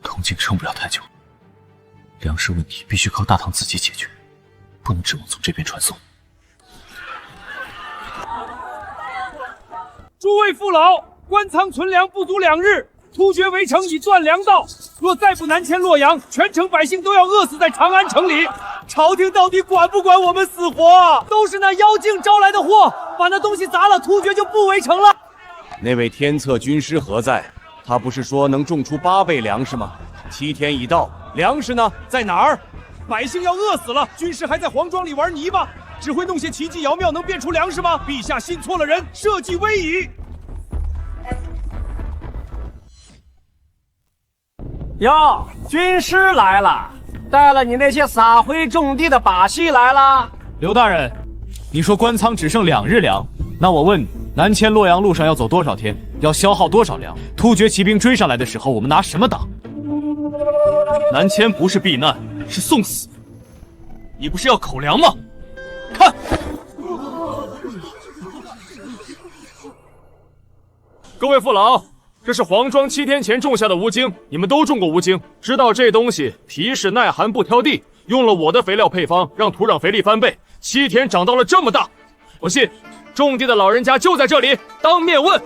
铜镜撑不了太久，粮食问题必须靠大唐自己解决，不能指望从这边传送。诸位父老，官仓存粮不足2日，突厥围城已断粮道，若再不南迁洛阳，全城百姓都要饿死在长安城里。朝廷到底管不管我们死活？都是那妖精招来的祸，把那东西砸了，突厥就不围城了。那位天策军师何在？他不是说能种出8倍粮食吗？7天已到，粮食呢？在哪儿？百姓要饿死了，军师还在黄庄里玩泥巴，只会弄些奇技瑶妙，能变出粮食吗？陛下信错了人，社稷危矣。哟，军师来了，带了你那些撒灰种地的把戏来了。刘大人，你说官仓只剩2日粮，那我问你，南迁洛阳路上要走多少天？要消耗多少粮？突厥骑兵追上来的时候，我们拿什么挡？南迁不是避难，是送死。你不是要口粮吗？看，各位父老，这是黄庄7天前种下的无精，你们都种过无精，知道这东西皮实耐寒不挑地，用了我的肥料配方，让土壤肥力翻倍，7天长到了这么大。我信，种地的老人家就在这里，当面问。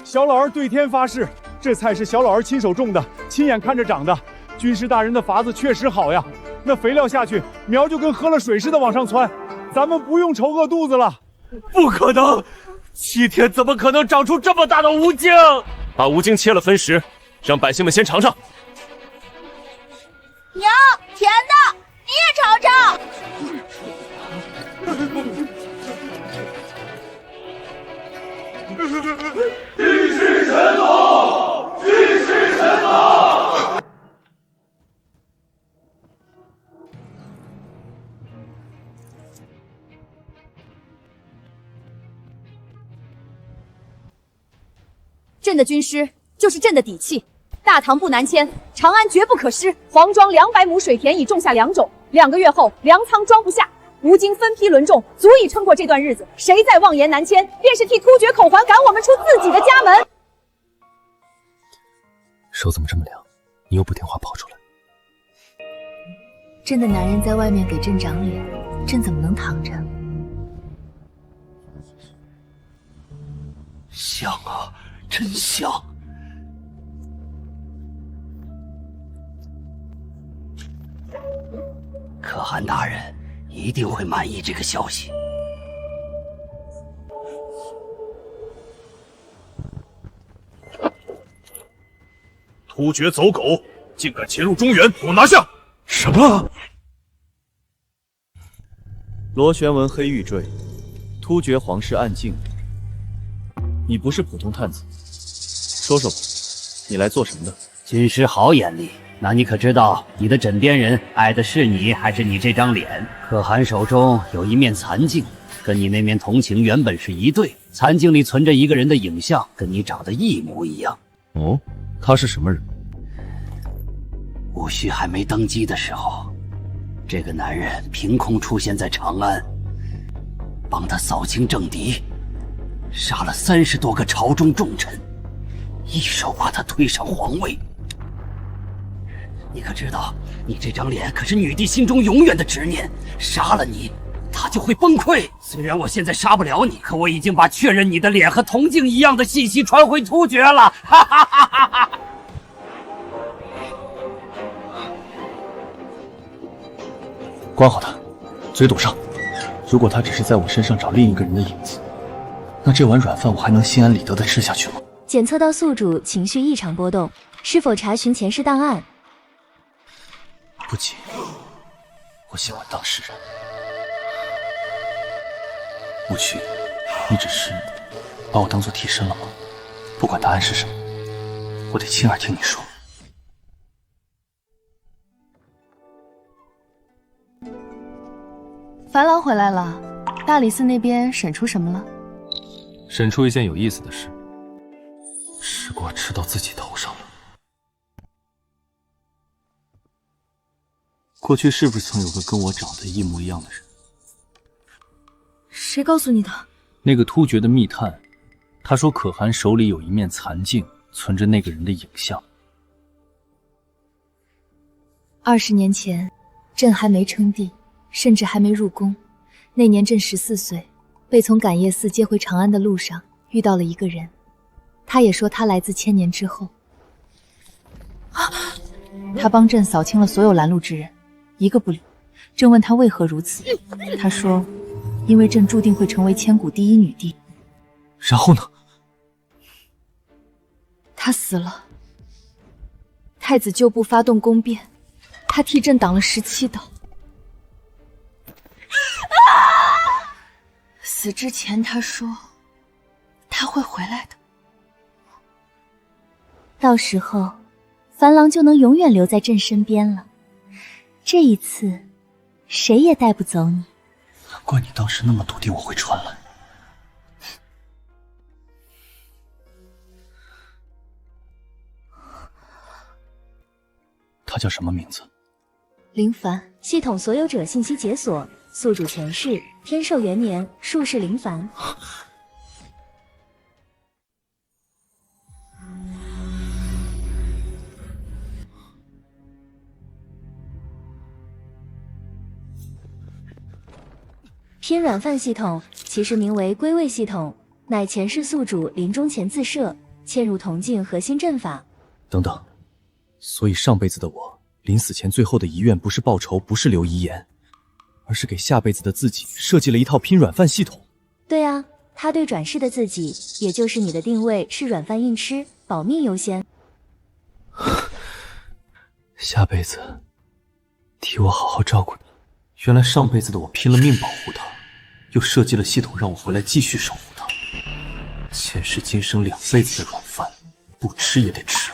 小老儿对天发誓，这菜是小老儿亲手种的，亲眼看着长的。军师大人的法子确实好呀，那肥料下去，苗就跟喝了水似的往上窜，咱们不用愁饿肚子了。不可能，7天怎么可能长出这么大的无精？把无精切了分食，让百姓们先尝尝。娘，甜的，你也尝尝。帝释神宗，帝释神宗。朕的军师就是朕的底气，大唐不南迁，长安绝不可失。黄庄200亩水田已种下良种，2个月后粮仓装不下，吴京分批轮种，足以撑过这段日子。谁再妄言南迁，便是替突厥口还，赶我们出自己的家门。手怎么这么凉？你又不听话跑出来。朕的男人在外面给朕长脸，朕怎么能躺着？香啊，真香！可汗大人一定会满意这个消息。突厥走狗，竟敢潜入中原，给我拿下！什么？螺旋纹黑玉坠，突厥皇室暗镜。你不是普通探子，说说吧，你来做什么的？军师好眼力，那你可知道你的枕边人爱的是你还是你这张脸？可汗手中有一面残镜，跟你那面铜镜原本是一对，残镜里存着一个人的影像，跟你长得一模一样。哦，他是什么人？戊戌还没登基的时候，这个男人凭空出现在长安，帮他扫清政敌，杀了30多个朝中重臣，一手把他推上皇位。你可知道，你这张脸可是女帝心中永远的执念，杀了你，她就会崩溃。虽然我现在杀不了你，可我已经把确认你的脸和铜镜一样的信息传回突厥了。哈哈哈哈哈！关好他，嘴堵上。如果他只是在我身上找另一个人的影子，那这碗软饭我还能心安理得地吃下去吗？检测到宿主情绪异常波动，是否查询前世档案？不急，我喜欢当事人。戊戌，你只是把我当做替身了吗？不管答案是什么，我得亲耳听你说。樊郎回来了，大理寺那边审出什么了？审出一件有意思的事。吃瓜吃到自己头上了。过去是不是曾有个跟我长得一模一样的人？谁告诉你的？那个突厥的密探，他说可汗手里有一面残镜，存着那个人的影像。 20年前，朕还没称帝，甚至还没入宫。那年朕14岁，被从感业寺接回长安的路上遇到了一个人，他也说他来自千年之后。他帮朕扫清了所有拦路之人，一个不留。朕问他为何如此，他说，因为朕注定会成为千古第一女帝。然后呢？他死了。太子旧部发动宫变。 他替朕挡了17刀，死之前他说他会回来的，到时候樊郎就能永远留在朕身边了。这一次，谁也带不走你。难怪你当时那么笃定我会传来。他叫什么名字？ 林凡，系统所有者信息解锁，宿主前世：天寿元年，术士林凡。偏软饭系统其实名为归位系统，乃前世宿主临终前自设，嵌入铜镜核心阵法。等等，所以上辈子的我。 临死前最后的遗愿不是报仇，不是留遗言，而是给下辈子的自己设计了一套拼软饭系统。对啊，他对转世的自己，也就是你的定位是软饭硬吃，保命优先。下辈子替我好好照顾他。原来上辈子的我拼了命保护他，又设计了系统让我回来继续守护他。前世今生2辈子的软饭，不吃也得吃。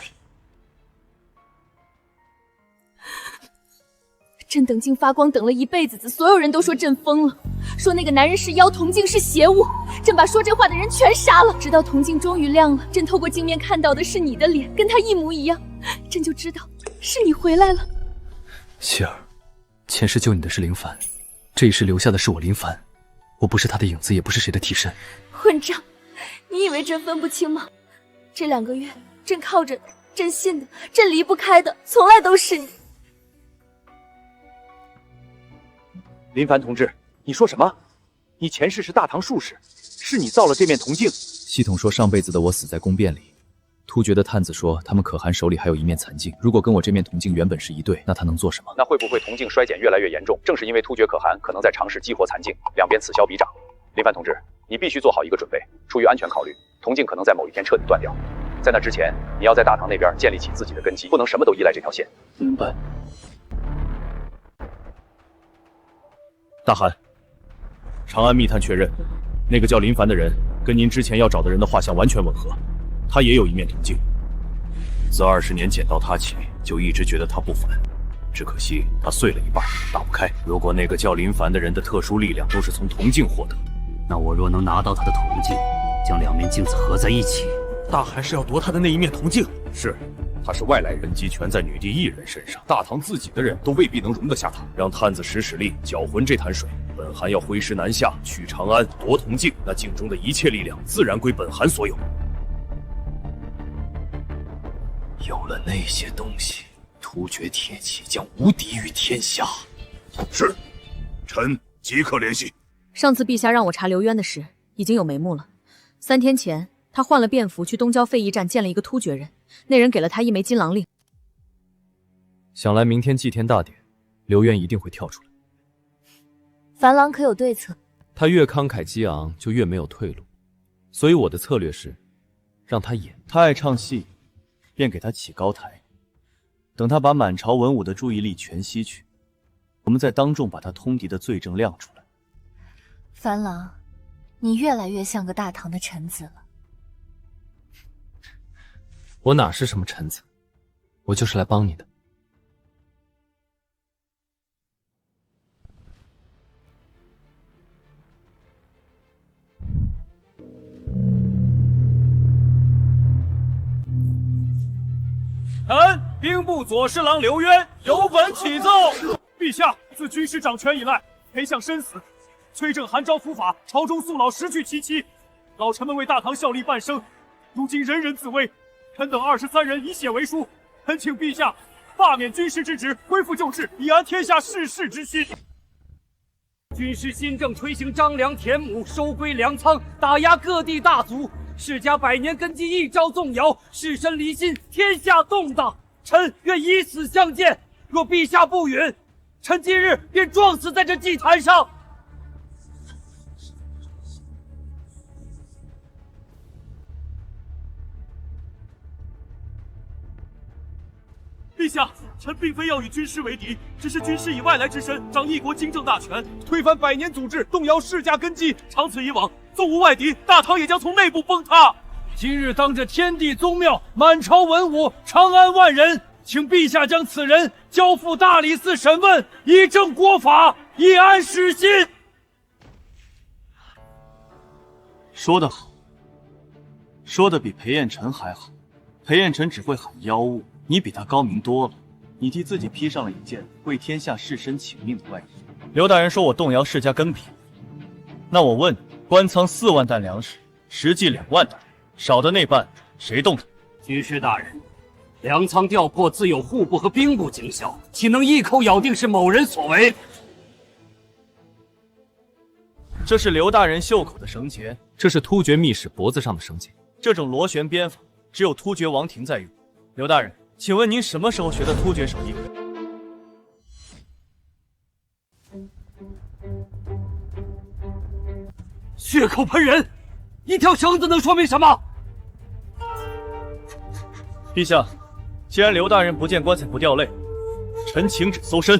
朕等镜发光，等了1辈子，所有人都说朕疯了，说那个男人是妖，铜镜是邪物。朕把说这话的人全杀了，直到铜镜终于亮了，朕透过镜面看到的是你的脸，跟他一模一样，朕就知道是你回来了。希儿，前世救你的是林凡，这一世留下的是我林凡，我不是他的影子，也不是谁的替身。混账！你以为朕分不清吗？这2个月，朕靠着的，朕信的，朕离不开的，从来都是你。 林凡同志，你说什么？你前世是大唐术士，是你造了这面铜镜。系统说上辈子的我死在宫变里，突厥的探子说他们可汗手里还有一面残镜，如果跟我这面铜镜原本是一对，那他能做什么？那会不会铜镜衰减越来越严重？正是因为突厥可汗可能在尝试激活残镜，两边此消彼长。林凡同志，你必须做好一个准备，出于安全考虑，铜镜可能在某一天彻底断掉。在那之前，你要在大唐那边建立起自己的根基，不能什么都依赖这条线。明白。 大汗，长安密探确认，那个叫林凡的人跟您之前要找的人的画像完全吻合，他也有一面铜镜。自20年捡到他起，就一直觉得他不凡，只可惜他碎了一半，打不开。如果那个叫林凡的人的特殊力量都是从铜镜获得，那我若能拿到他的铜镜，将2面镜子合在一起，大汗是要夺他的那一面铜镜。是。 他是外来人，集权在女帝一人身上，大唐自己的人都未必能容得下他。让探子使力，搅浑这潭水。本汗要挥师南下，去长安夺铜镜，那镜中的一切力量自然归本汗所有。有了那些东西，突厥铁骑将无敌于天下。是，臣即刻联系。上次陛下让我查刘渊的事，已经有眉目了。3天前，他换了便服去东郊废驿站见了一个突厥人。 那人给了他一枚金狼令，想来明天祭天大典，刘渊一定会跳出来。樊郎可有对策？他越慷慨激昂，就越没有退路，所以我的策略是，让他演。他爱唱戏，便给他起高台，等他把满朝文武的注意力全吸去，我们再当众把他通敌的罪证亮出来。樊郎，你越来越像个大唐的臣子了。我哪是什么臣子，我就是来帮你的。臣兵部左侍郎刘渊有本启奏。陛下，自军师掌权以来，裴相身死，崔正、韩昭伏法，朝中肃老失去其期，老臣们为大唐效力半生，如今人人自危，臣等23人以血为书，恳请陛下罢免军师之职，恢复旧制，以安天下世事之心。军师新政推行张良田亩，收归粮仓，打压各地大族，世家百年根基一朝动摇，士绅离心，天下动荡。臣愿以死相见，若陛下不允，臣今日便撞死在这祭坛上。陛下，臣并非要与军师为敌，只是军师以外来之身，掌一国经政大权，推翻百年祖制，动摇世家根基。长此以往，纵无外敌，大唐也将从内部崩塌。今日当着天地宗庙，满朝文武，长安万人，请陛下将此人交付大理寺审问，以正国法，以安史心。说得好，说的比裴彦辰还好。裴彦辰只会喊妖物，你比他高明多了。你替自己披上了一件为天下士绅请命的外衣。刘大人说我动摇世家根皮，那我问你，官仓4万担粮食，实际2万担，少的那半谁动的？军师大人，粮仓调破自有户部和兵部警校，岂能一口咬定是某人所为？这是刘大人袖口的绳结，这是突厥密使脖子上的绳结。这种螺旋鞭法只有突厥王庭在用。刘大人，请问您什么时候学的突厥手艺？血口喷人，一条绳子能说明什么？陛下，既然刘大人不见棺材不掉泪，臣请旨搜身。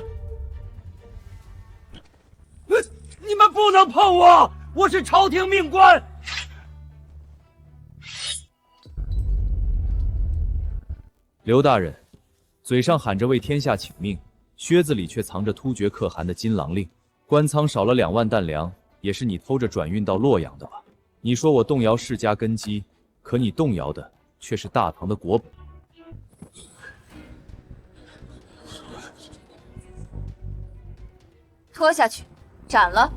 你们不能碰我，我是朝廷命官。刘大人，嘴上喊着为天下请命，靴子里却藏着突厥可汗的金狼令。官仓少了2万担粮，也是你偷着转运到洛阳的吧？你说我动摇世家根基，可你动摇的却是大唐的国本。拖下去，斩了！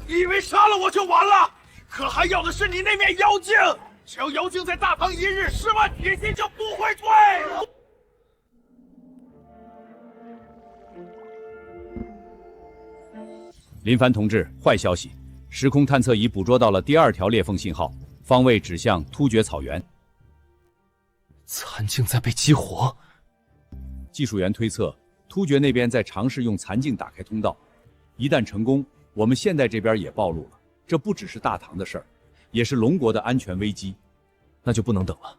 你以为杀了我就完了？可汗要的是你那面妖镜，只要妖镜在大唐1日，10万铁心就不会退。林凡同志，坏消息！时空探测仪捕捉到了第2条裂缝信号，方位指向突厥草原。残镜在被激活。技术员推测，突厥那边在尝试用残镜打开通道，一旦成功，我们现代这边也暴露了。这不只是大唐的事儿，也是龙国的安全危机。那就不能等了，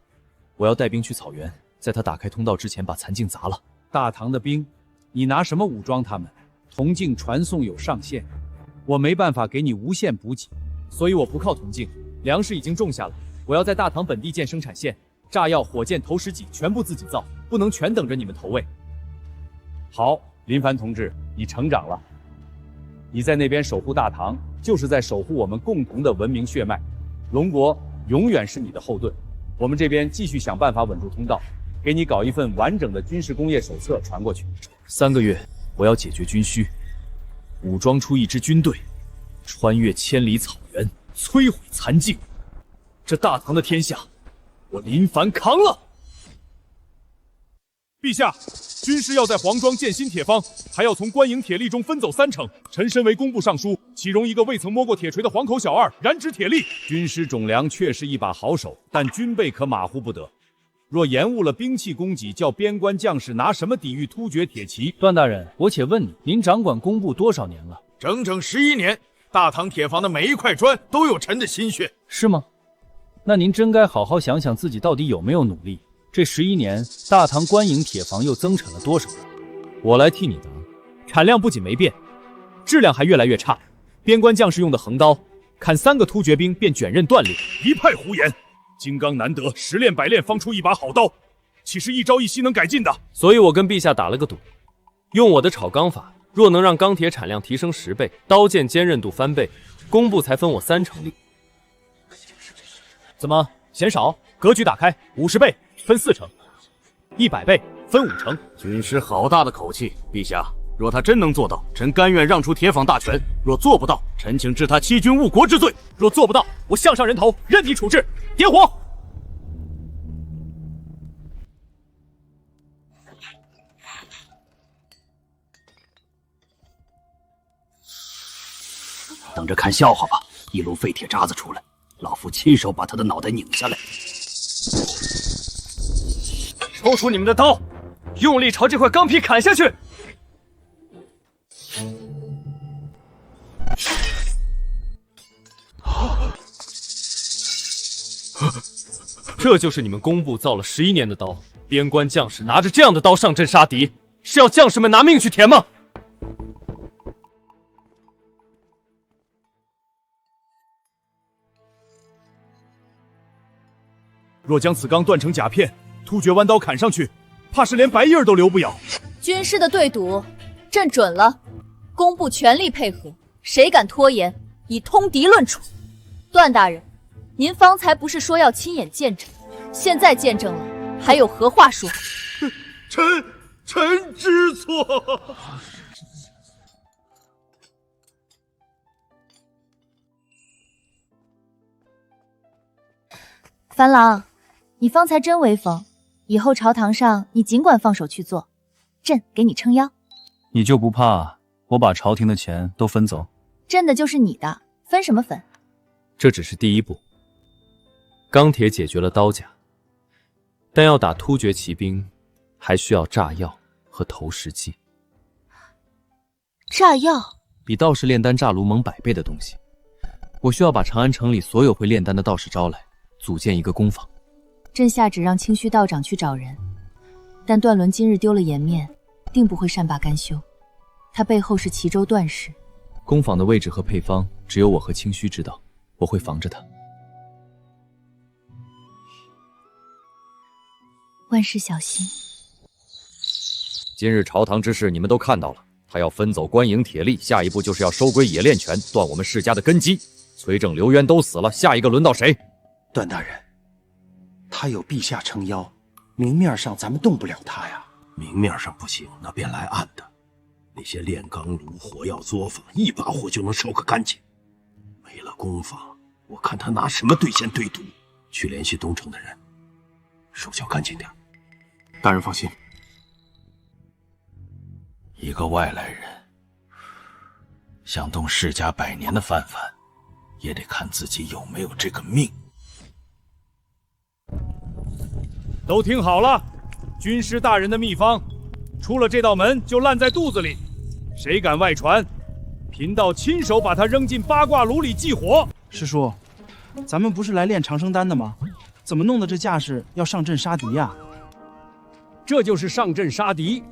我要带兵去草原，在他打开通道之前把残镜砸了。大唐的兵，你拿什么武装他们？铜镜传送有上限，我没办法给你无限补给，所以我不靠铜镜。粮食已经种下了，我要在大唐本地建生产线，炸药、火箭、投石机全部自己造，不能全等着你们投喂。好，林凡同志，你成长了。你在那边守护大唐，就是在守护我们共同的文明血脉。龙国永远是你的后盾。我们这边继续想办法稳住通道，给你搞一份完整的军事工业手册传过去。3个月，我要解决军需，武装出一支军队，穿越千里草原，摧毁残镜。这大唐的天下，我林凡扛了。陛下，军师要在黄庄建新铁方，还要从官营铁力中分走3成。臣身为工部尚书，岂容一个未曾摸过铁锤的黄口小二染指铁力？军师种良确是一把好手，但军备可马虎不得。若延误了兵器供给，叫边关将士拿什么抵御突厥铁骑？段大人，我且问你，您掌管工部多少年了？整整11年。大唐铁房的每一块砖都有臣的心血。是吗？那您真该好好想想自己到底有没有努力。这11年，大唐官营铁房又增产了多少？我来替你答。产量不仅没变，质量还越来越差。边关将士用的横刀，砍3个突厥兵便卷刃断裂。一派胡言！金刚难得，10练100练方出一把好刀。岂是一朝一夕能改进的？所以我跟陛下打了个赌，用我的炒钢法，若能让钢铁产量提升10倍，刀剑坚韧度翻倍，工部才分我3成利。怎么嫌少？格局打开，50倍分4成，100倍分5成。军师好大的口气，陛下，若他真能做到，臣甘愿让出铁坊大权；若做不到，臣请治他欺君误国之罪。若做不到，我项上人头，任你处置。点火！等着看笑话吧！一路废铁渣子出来，老夫亲手把他的脑袋拧下来。抽出你们的刀，用力朝这块钢皮砍下去！这就是你们工部造了11年的刀，边关将士拿着这样的刀上阵杀敌，是要将士们拿命去填吗？若将此钢断成甲片，突厥弯刀砍上去，怕是连白印都留不了。军师的对赌，朕准了，工部全力配合，谁敢拖延，以通敌论处。段大人，您方才不是说要亲眼见证，现在见证了，还有何话说？臣知错。樊郎，你方才真威风，以后朝堂上你尽管放手去做，朕给你撑腰。你就不怕我把朝廷的钱都分走？朕的就是你的，分什么分？这只是第一步。钢铁解决了刀甲，但要打突厥骑兵，还需要炸药和投石机。炸药比道士炼丹炸炉猛100倍的东西。我需要把长安城里所有会炼丹的道士招来，组建一个工坊。朕下旨让清虚道长去找人，但段伦今日丢了颜面，定不会善罢甘休。他背后是齐州段氏。工坊的位置和配方只有我和清虚知道，我会防着他。万事小心。今日朝堂之事你们都看到了，他要分走官营铁力，下一步就是要收归冶炼权，断我们世家的根基。崔正、刘渊都死了，下一个轮到谁？段大人，他有陛下撑腰，明面上咱们动不了他呀。明面上不行，那便来暗的。那些炼钢炉、火药作坊，一把火就能烧个干净。没了工坊，我看他拿什么兑现对赌？去联系东城的人，手脚干净点。大人放心。一个外来人想动世家100年的饭碗，也得看自己有没有这个命。都听好了，军师大人的秘方，出了这道门就烂在肚子里。谁敢外传，贫道亲手把他扔进八卦炉里祭火。师叔，咱们不是来炼长生丹的吗？怎么弄得这架势要上阵杀敌呀？这就是上阵杀敌。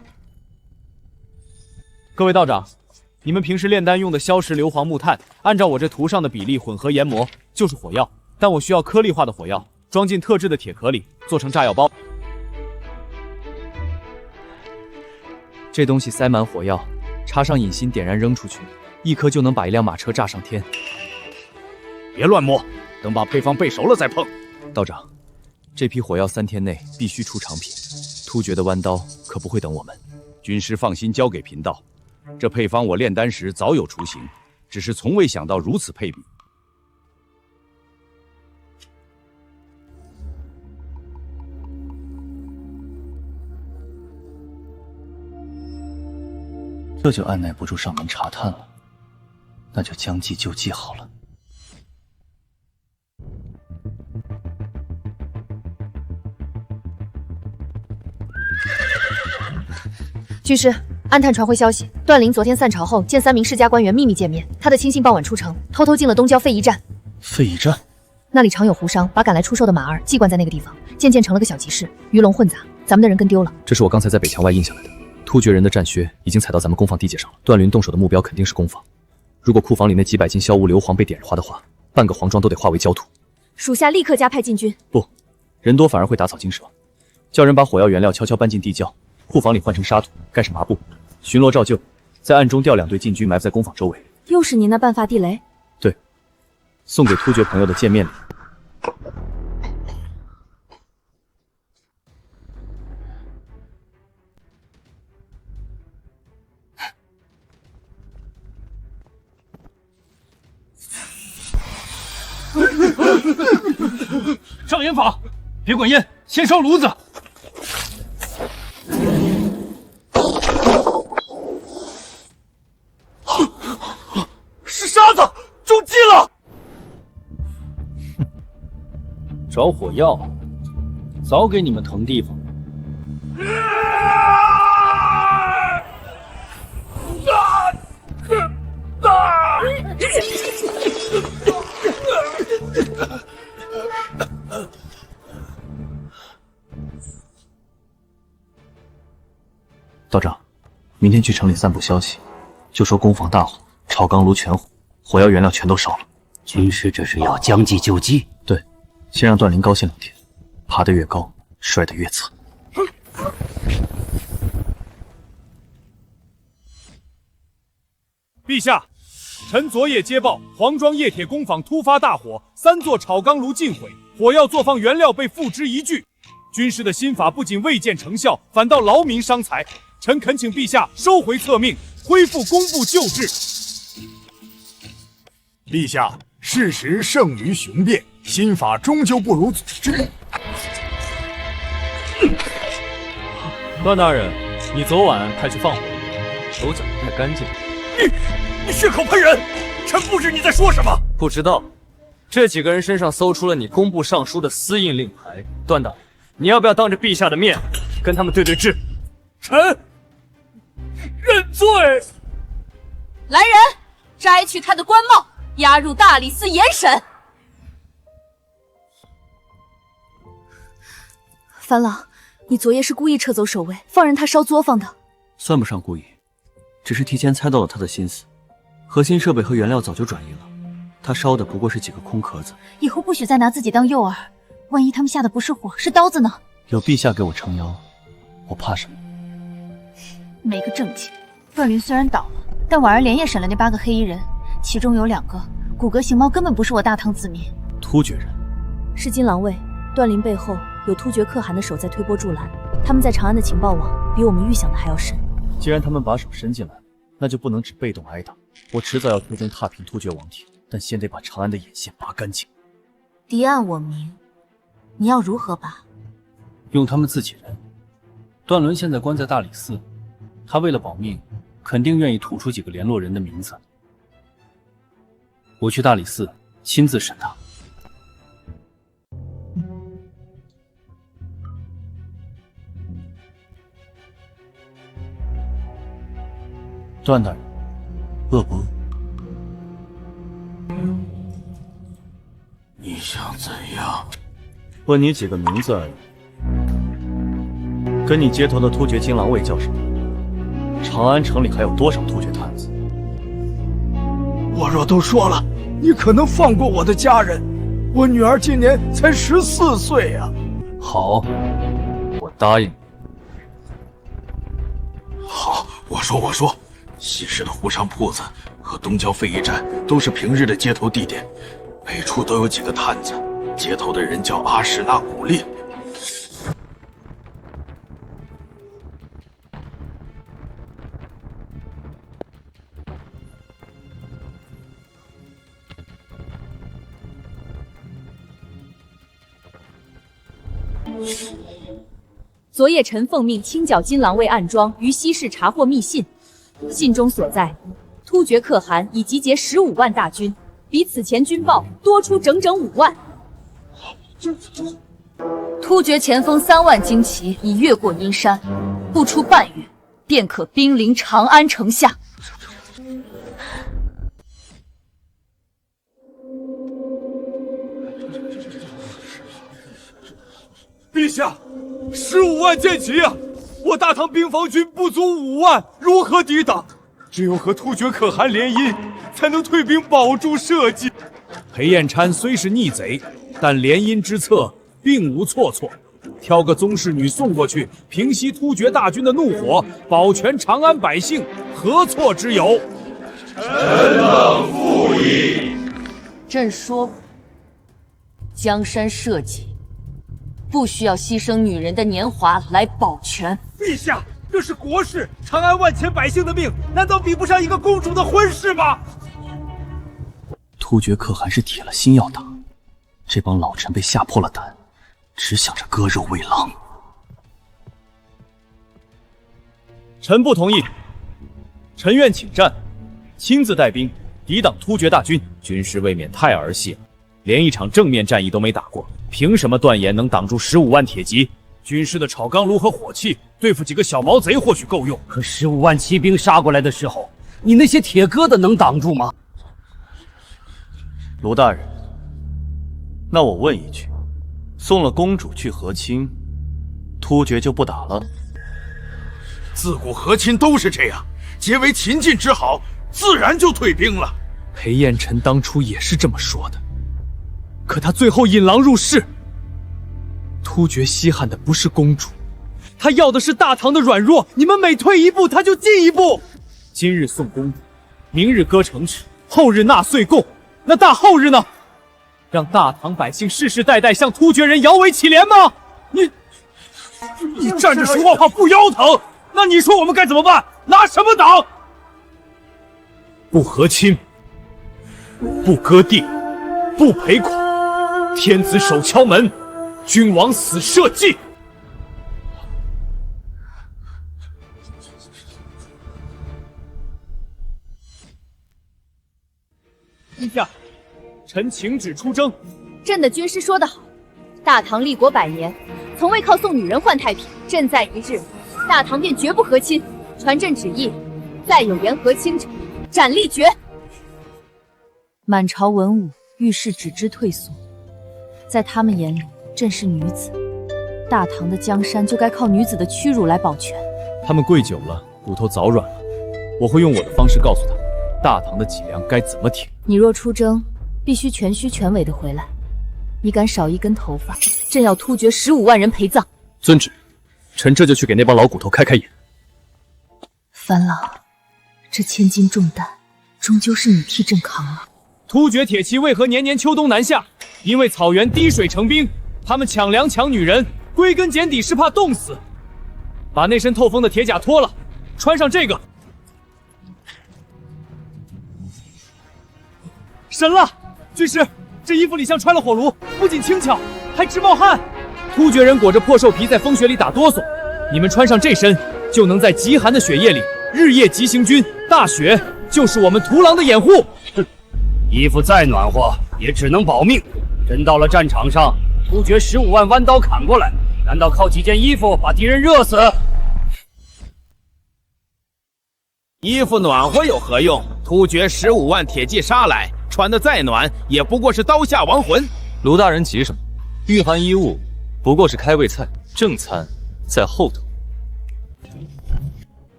各位道长，你们平时炼丹用的硝石、硫磺、木炭，按照我这图上的比例混合研磨，就是火药。但我需要颗粒化的火药，装进特制的铁壳里，做成炸药包。这东西塞满火药，插上引芯，点燃扔出去，一颗就能把一辆马车炸上天。别乱摸，等把配方备熟了再碰。道长，这批火药3天内必须出厂品，突厥的弯刀可不会等我们。军师放心交给贫道，这配方我炼丹时早有雏形，只是从未想到如此配比。这就按耐不住上门查探了，那就将计就计好了。军师，安探传回消息，段陵昨天散朝后见3名世家官员秘密见面，他的亲信傍晚出城，偷偷进了东郊废驿站。废驿站？那里常有胡商把赶来出售的马儿寄灌在那个地方，渐渐成了个小集市，鱼龙混杂，咱们的人跟丢了。这是我刚才在北墙外印下来的。突厥人的战靴已经踩到咱们工坊地界上了，段陵动手的目标肯定是工坊。如果库房里那几百斤硝无硫磺被点化的话，半个黄庄都得化为焦土。属下立刻加派禁军。不，人多反而会打草惊蛇。叫人把火药原料悄悄搬进地窖，库房里换成沙土，盖上麻布，巡逻照旧，在暗中调2队禁军埋伏在工坊周围。又是你那半发地雷？对，送给突厥朋友的见面礼。上烟法，别管烟，先烧炉子。是沙子，中计了！找火药，早给你们腾地方。道长，明天去城里散布消息，就说工坊大火，炒钢炉全火，火药原料全都烧了。军师这是要将计就计？对，先让段灵高兴2天，爬得越高，摔得越惨。陛下，臣昨夜接报，黄庄冶铁工坊突发大火，3座炒钢炉尽毁，火药作坊原料被付之一炬。军师的新法不仅未见成效，反倒劳民伤财。臣恳请陛下收回册命，恢复工部旧制。陛下，事实胜于雄辩，新法终究不如祖制。段大人，你昨晚派去放火，手脚不太干净。你血口喷人！臣不知你在说什么。不知道，这几个人身上搜出了你工部尚书的私印令牌。段大人，你要不要当着陛下的面跟他们对对质？臣认罪。来人，摘去他的官帽，押入大理寺严审。樊郎，你昨夜是故意撤走守卫，放任他烧作坊的？算不上故意，只是提前猜到了他的心思。核心设备和原料早就转移了，他烧的不过是几个空壳子。以后不许再拿自己当诱饵，万一他们下的不是火，是刀子呢？有陛下给我撑腰，我怕什么？没个正经。段云虽然倒了，但婉儿连夜审了那8个黑衣人，其中有2个骨骼形貌根本不是我大唐子民。突厥人是金狼卫。段陵背后有突厥可汗的手在推波助澜，他们在长安的情报网比我们预想的还要深。既然他们把手伸进来，那就不能只被动挨打。我迟早要最终踏平突厥王体，但先得把长安的眼线拔干净。敌暗我明，你要如何拔？用他们自己人。段伦现在关在大理寺，他为了保命，肯定愿意吐出几个联络人的名字。我去大理寺亲自审他。段大人，饿不饿？你想怎样？问你几个名字而已。跟你接头的突厥金狼卫叫什么？长安城里还有多少突厥探子？我若都说了，你可能放过我的家人。我女儿今年才14岁呀。好，我答应你。好，我说，西市的湖上铺子和东郊废驿站都是平日的接头地点，每处都有几个探子，接头的人叫阿史那古烈。昨夜臣奉命清剿金狼卫暗桩，于西市查获密信，信中所在，突厥可汗已集结15万大军，比此前军报多出整整5万。突厥前锋3万精骑已越过阴山，不出半月，便可兵临长安城下。陛下，15万剑骑啊！我大唐兵防军不足5万，如何抵挡？只有和突厥可汗联姻，才能退兵保住社稷。裴彦琛虽是逆贼，但联姻之策并无错错。挑个宗室女送过去，平息突厥大军的怒火，保全长安百姓，何错之有？臣等附议。朕说，江山社稷不需要牺牲女人的年华来保全。陛下，这是国事，长安万千百姓的命，难道比不上一个公主的婚事吗？突厥可汗是铁了心要打，这帮老臣被吓破了胆，只想着割肉喂狼。臣不同意，臣愿请战，亲自带兵抵挡突厥大军。军师未免太儿戏了，连一场正面战役都没打过，凭什么断言能挡住15万铁骑？军师的炒钢炉和火器，对付几个小毛贼或许够用，可15万骑兵杀过来的时候，你那些铁疙瘩能挡住吗？卢大人，那我问一句，送了公主去和亲，突厥就不打了？自古和亲都是这样，结为秦晋之好，自然就退兵了。裴彦辰当初也是这么说的，可他最后引狼入室。突厥稀罕的不是公主，他要的是大唐的软弱。你们每退一步，他就进一步。今日送公主，明日割城池，后日纳岁贡，那大后日呢？让大唐百姓世世代代向突厥人摇尾乞怜吗？你站着说话不腰疼？那你说我们该怎么办？拿什么挡？不和亲，不割地，不赔款，天子手敲门，君王死社稷。陛下，臣请旨出征。朕的军师说得好，大唐立国100年，从未靠送女人换太平。朕在一日，大唐便绝不和亲。传朕旨意，再有言和亲者，斩立决。满朝文武遇事只知退缩，在他们眼里，朕是女子，大唐的江山就该靠女子的屈辱来保全。他们跪久了，骨头早软了。我会用我的方式告诉他们，大唐的脊梁该怎么挺。你若出征，必须全虚全尾的回来。你敢少一根头发，朕要突厥15万人陪葬。遵旨，臣这就去给那帮老骨头开开眼。樊郎，这千斤重担，终究是你替朕扛了。突厥铁骑为何年年秋冬南下？因为草原滴水成冰，他们抢粮抢女人，归根结底是怕冻死。把那身透风的铁甲脱了，穿上这个。神了，军师，这衣服里像穿了火炉，不仅轻巧，还直冒汗。突厥人裹着破兽皮在风雪里打哆嗦，你们穿上这身，就能在极寒的雪夜里日夜急行军。大雪就是我们屠狼的掩护。衣服再暖和，也只能保命。真到了战场上，突厥15万弯刀砍过来，难道靠几件衣服把敌人热死？衣服暖和有何用？突厥15万铁骑杀来，穿得再暖，也不过是刀下亡魂。卢大人急什么？御寒衣物不过是开胃菜，正餐在后头。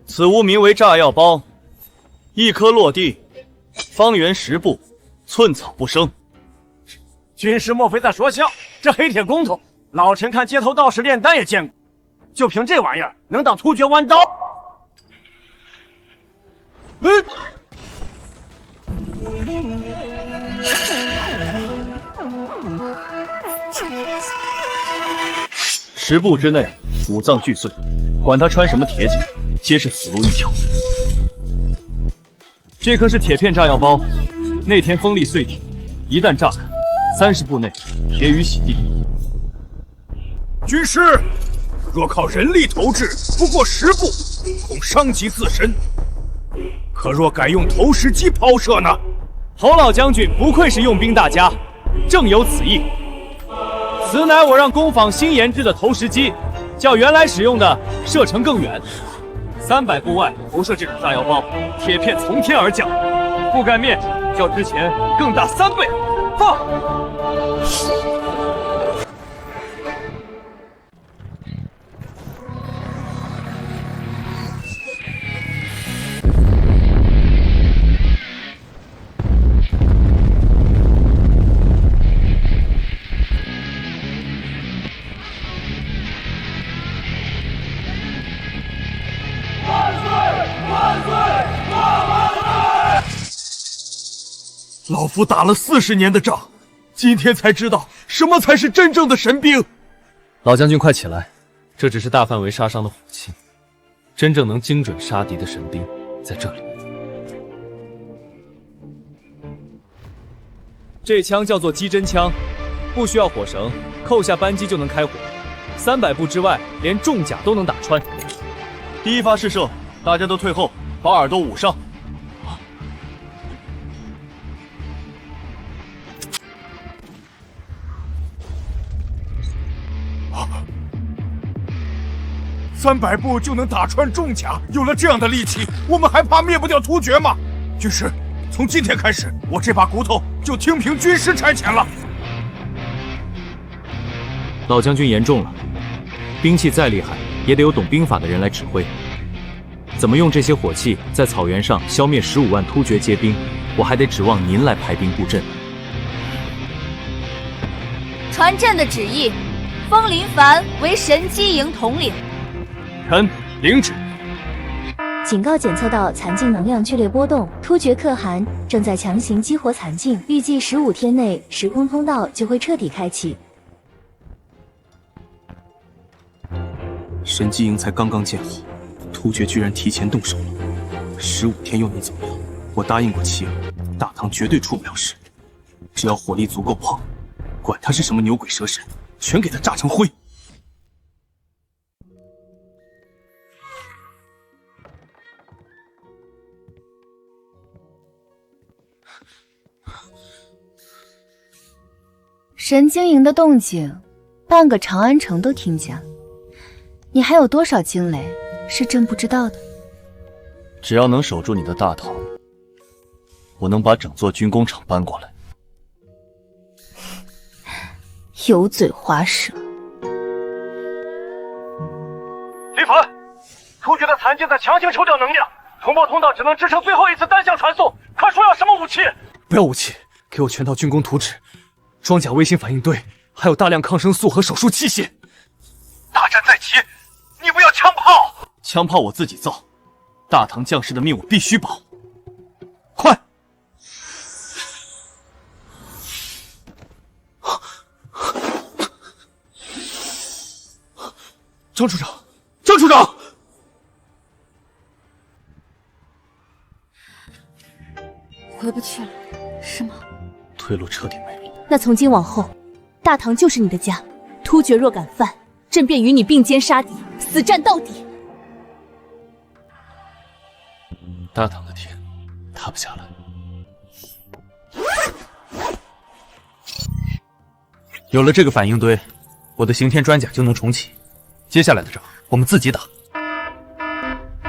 此物名为炸药包，一颗落地，方圆10步，寸草不生。军师莫非在说笑？这黑铁工头，老臣看街头道士炼丹也见过，就凭这玩意儿能挡突厥弯刀？10步之内五脏俱碎，管他穿什么铁甲，皆是死路一条。这颗是铁片炸药包，那天锋利碎铁，一旦炸开，30步内铁雨洗地。军师，若靠人力投掷，不过10步，恐伤及自身。可若改用投石机抛射呢？侯老将军不愧是用兵大家，正有此意。此乃我让工坊新研制的投石机，较原来使用的射程更远。300步外投射这种炸药包，铁片从天而降，覆盖面较之前更大3倍。放！老夫打了40年的仗，今天才知道什么才是真正的神兵。老将军，快起来！这只是大范围杀伤的武器，真正能精准杀敌的神兵在这里。这枪叫做击针枪，不需要火绳，扣下扳机就能开火，300步之外连重甲都能打穿。第一发试射，大家都退后，把耳朵捂上。300步就能打穿重甲，有了这样的利器，我们还怕灭不掉突厥吗？军师，从今天开始，我这把骨头就听凭军师差遣了。老将军言重了，兵器再厉害，也得有懂兵法的人来指挥。怎么用这些火器在草原上消灭15万突厥结兵，我还得指望您来排兵布阵。传朕的旨意，封林凡为神机营统领。臣领旨。警告检测到残境能量剧烈波动，突厥可汗正在强行激活残境，预计15天内时空通道就会彻底开启。神机营才刚刚建好，突厥居然提前动手了。15天又能怎么样？我答应过妻儿，大唐绝对出不了事。只要火力足够旺，管他是什么牛鬼蛇神，全给他炸成灰。神经营的动静，半个长安城都听见了。你还有多少惊雷是朕不知道的？只要能守住你的大唐，我能把整座军工厂搬过来。油嘴滑舌。李凡，突厥的残境在强行抽调能量，通报通道只能支撑最后一次单向传送。快说要什么武器？不要武器，给我全套军工图纸、装甲微型反应堆，还有大量抗生素和手术器械。大战在即，你不要枪炮！枪炮我自己造，大唐将士的命我必须保。快！张处长，张处长！回不去了，是吗？退路彻底没了。那从今往后，大唐就是你的家。突厥若敢犯，朕便与你并肩杀敌，死战到底。大唐的天塌不下来。有了这个反应堆，我的刑天专甲就能重启。接下来的仗，我们自己打。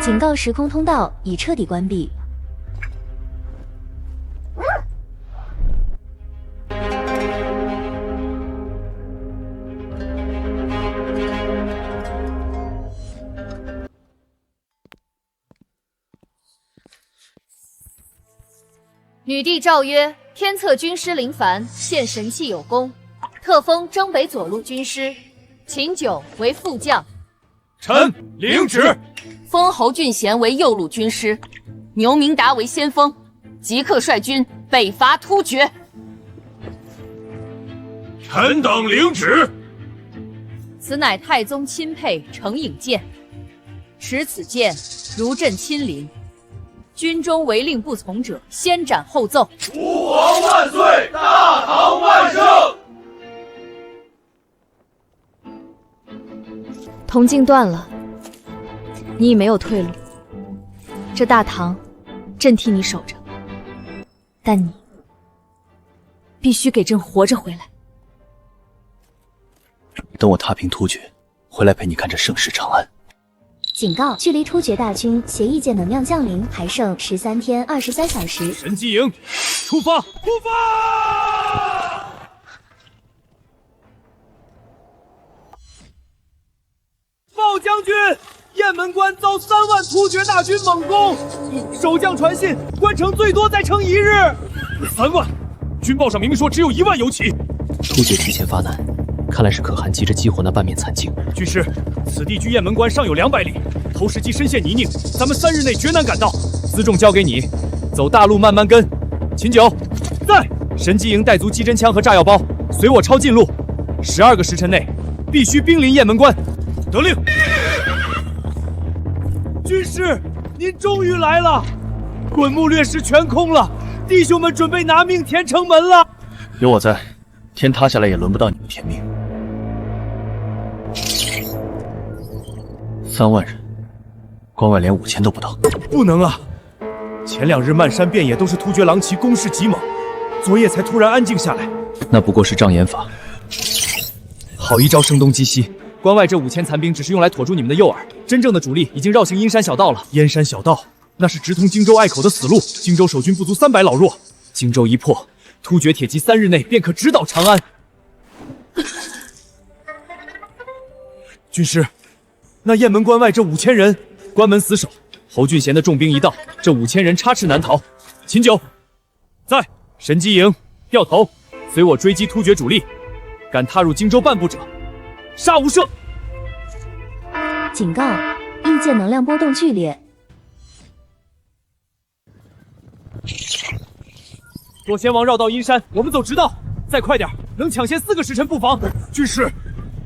警告：时空通道已彻底关闭。女帝诏曰：天策军师林凡现神器有功，特封征北左路军师，秦九为副将。臣领旨。封侯俊贤为右路军师，牛明达为先锋，即刻率军北伐突厥。臣等领旨。此乃太宗亲佩程颖剑，持此剑如朕亲临。军中违令不从者，先斩后奏。吾皇万岁，大唐万圣。铜镜断了，你已没有退路。这大唐，朕替你守着，但你必须给朕活着回来。等我踏平突厥，回来陪你看这盛世长安。警告：距离突厥大军协议界能量降临还剩13天23小时。神机营，出发！出发！报将军，雁门关遭3万突厥大军猛攻，守将传信，关城最多再撑1日。3万？军报上明明说只有1万有起。突厥提前发难，看来是可汗急着激活那半面残境。军师，此地距雁门关尚有200里，投石机深陷泥泞，咱们3日内绝难赶到。辎重交给你，走大路慢慢跟。秦九，在，神机营带足机针枪和炸药包，随我抄近路。12个时辰内，必须兵临雁门关。得令。军师，您终于来了！滚木劣势全空了，弟兄们准备拿命填城门了。有我在，天塌下来也轮不到你们填命。3万人，关外连5000都不到。不能啊！前2日漫山遍野都是突厥狼骑，攻势极猛，昨夜才突然安静下来。那不过是障眼法。好一招声东击西！关外这5000残兵只是用来妥住你们的诱饵，真正的主力已经绕行阴山小道了。燕山小道，那是直通荆州隘口的死路。荆州守军不足300老弱，荆州一破，突厥铁骑3日内便可直捣长安。军师，那雁门关外这5000人，关门死守。侯俊贤的重兵一到，这5000人插翅难逃。秦九，在神机营掉头，随我追击突厥主力。敢踏入荆州半步者，杀无赦！警告：异界能量波动剧烈。左贤王绕道阴山，我们走直道，再快点，能抢先4个时辰不妨。军师，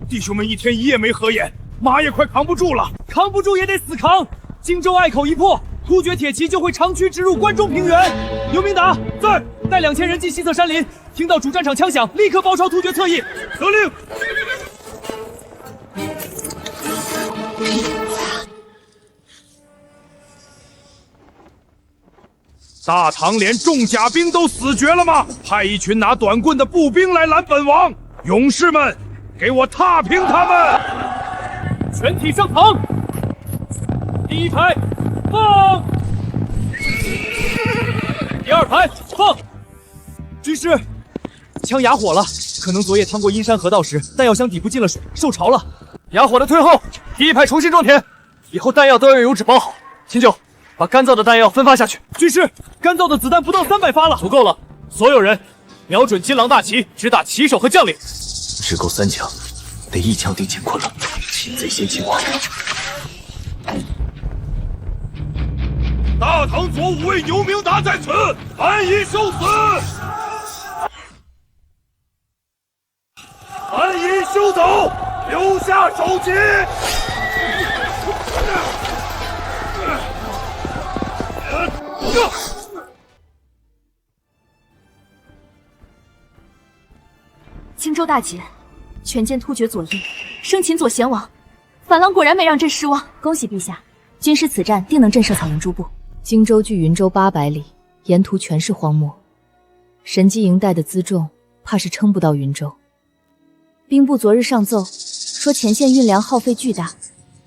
弟兄们1天1夜没合眼，马也快扛不住了。扛不住也得死扛。荆州隘口一破，突厥铁骑就会长驱直入关中平原。刘明达在，带2000人进西侧山林，听到主战场枪响，立刻包抄突厥侧翼。得令。大唐连重甲兵都死绝了吗？派一群拿短棍的步兵来拦本王！勇士们，给我踏平他们！全体上膛！第1排放，第2排放。军师，枪哑火了，可能昨夜趟过阴山河道时，弹药箱底部进了水，受潮了。哑火的退后，第1排重新装填，以后弹药都要用油纸包好。秦九，把干燥的弹药分发下去。军师，干燥的子弹不到300发了，足够了。所有人瞄准金狼大旗，直打旗手和将领。只够3枪，得1枪定乾坤了。擒贼先擒王。大唐左武卫牛明达在此，安以受死！安以休走，留下首级！荆州大捷，全歼突厥左翼，生擒左贤王。反狼果然没让朕失望，恭喜陛下！军师此战定能震慑草原诸部。荆州距云州800里，沿途全是荒漠，神机营带的辎重怕是撑不到云州。兵部昨日上奏说前线运粮耗费巨大，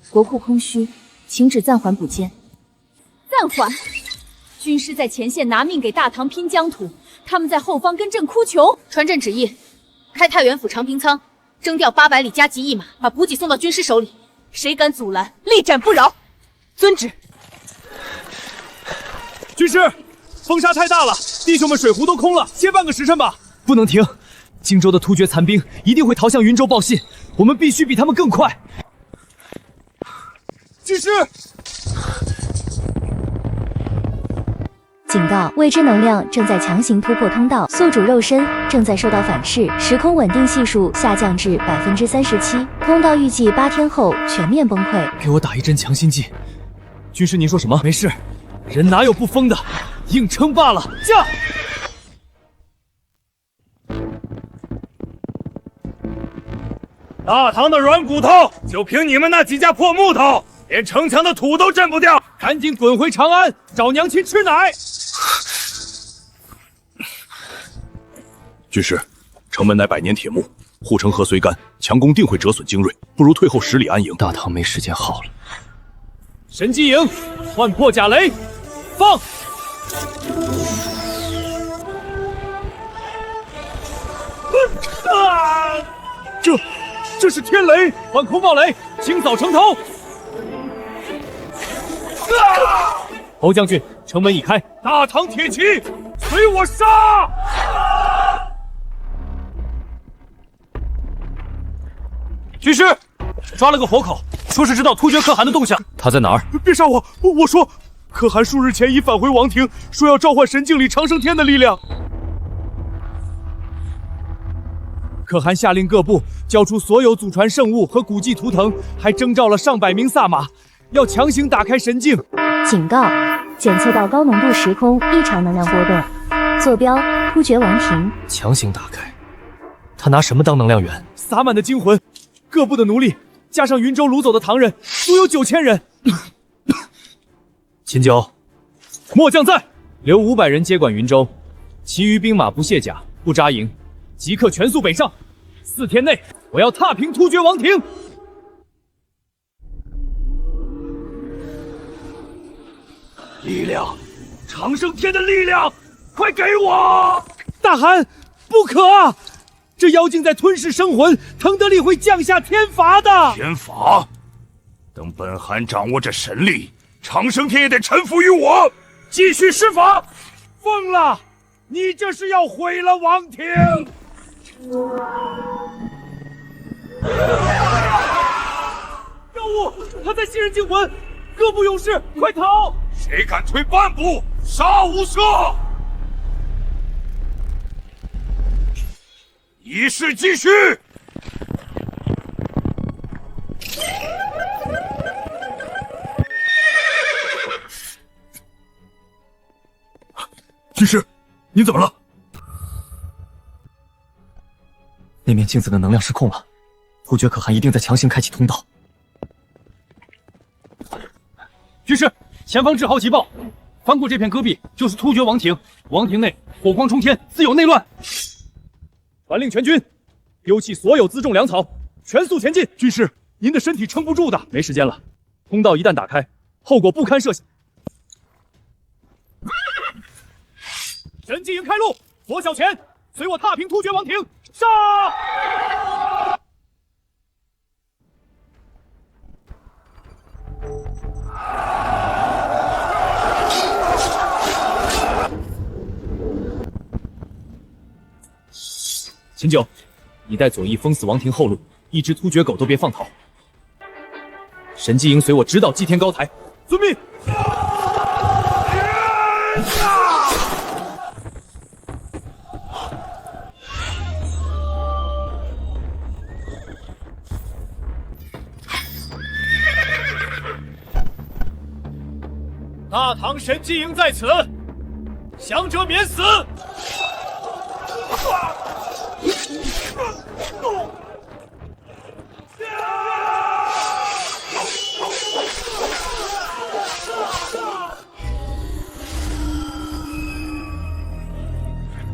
国库空虚，请旨暂缓补建。暂缓？军师在前线拿命给大唐拼疆土，他们在后方跟朕哭穷。传朕旨意，开太原府长平仓，征调800里加急一马，把补给送到军师手里。谁敢阻拦，力斩不饶。遵旨。军师，风沙太大了，弟兄们水壶都空了，歇半个时辰吧。不能停，荆州的突厥残兵一定会逃向云州报信，我们必须比他们更快。军师，警告：未知能量正在强行突破通道，宿主肉身正在受到反噬，时空稳定系数下降至37%，通道预计8天后全面崩溃。给我打一针强心剂。军师，您说什么？没事，人哪有不疯的，硬撑罢了。驾！大唐的软骨头，就凭你们那几架破木头，连城墙的土都震不掉！赶紧滚回长安，找娘亲吃奶！军师，城门乃百年铁木，护城河虽干，强攻定会折损精锐，不如退后10里安营。大唐没时间耗了。神机营，换破甲雷，放！这是天雷，换空爆雷，清扫城头！侯将军，城门已开，大唐铁骑，随我杀！军师，抓了个活口，说是知道突厥可汗的动向。他在哪儿？别杀我！我说，可汗数日前已返回王庭，说要召唤神境里长生天的力量。可汗下令各部交出所有祖传圣物和古迹图腾，还征召了上百名萨马，要强行打开神境。警告：检测到高浓度时空异常能量波动，坐标突厥王庭。强行打开，他拿什么当能量源？撒满的精魂，各部的奴隶，加上云州掳走的唐人，足有9000人。秦九，末将在，留500人接管云州，其余兵马不卸甲，不扎营，即刻全速北上。4天内，我要踏平突厥王庭。力量，长生天的力量，快给我！大汗，不可啊！这妖精在吞噬生魂，腾德力会降下天罚的。天罚？等本汗掌握这神力，长生天也得臣服于我。继续施法！疯了！你这是要毁了王庭！妖物，他在吸人精魂！各部勇士，快逃！谁敢退半步，杀无赦！仪式继续。军师，你怎么了？那面镜子的能量失控了，突厥可汗一定在强行开启通道。军师，前方至豪急报，翻过这片戈壁就是突厥王庭，王庭内火光冲天，自有内乱。传令全军，丢弃所有辎重粮草，全速前进。军师，您的身体撑不住的。没时间了，通道一旦打开，后果不堪设想。神机营开路，左小前，随我踏平突厥王庭，杀！秦九，你带左翼封死王庭后路，一只突厥狗都别放逃。神机营随我直捣祭天高台。遵命。大唐神机营在此，降者免死。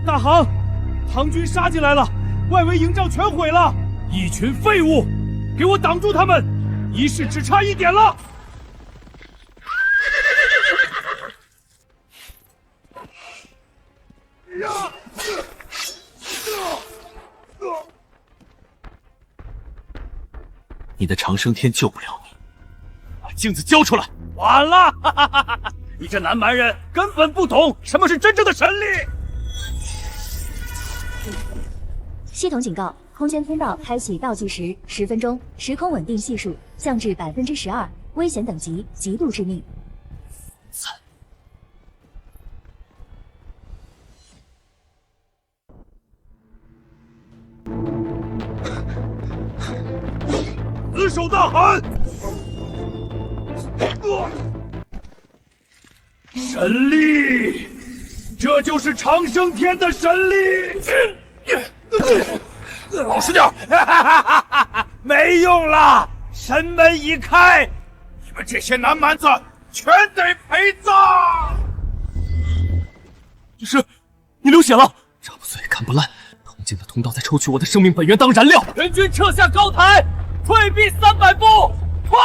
大汗，唐军杀进来了，外围营帐全毁了，一群废物，给我挡住他们！仪式只差一点了。你的长生天救不了你，把镜子交出来！晚了，你这南蛮人根本不懂什么是真正的神力。系统警告：空间通道开启倒计时10分钟，时空稳定系数降至12%，危险等级极度致命。死守大汗！神力，这就是长生天的神力！老实点！没用了，神门已开，你们这些南蛮子全得陪葬！军师，你流血了，炸不碎，砍不烂，铜镜的通道在抽取我的生命本源当燃料。全军撤下高台，退避300步！快！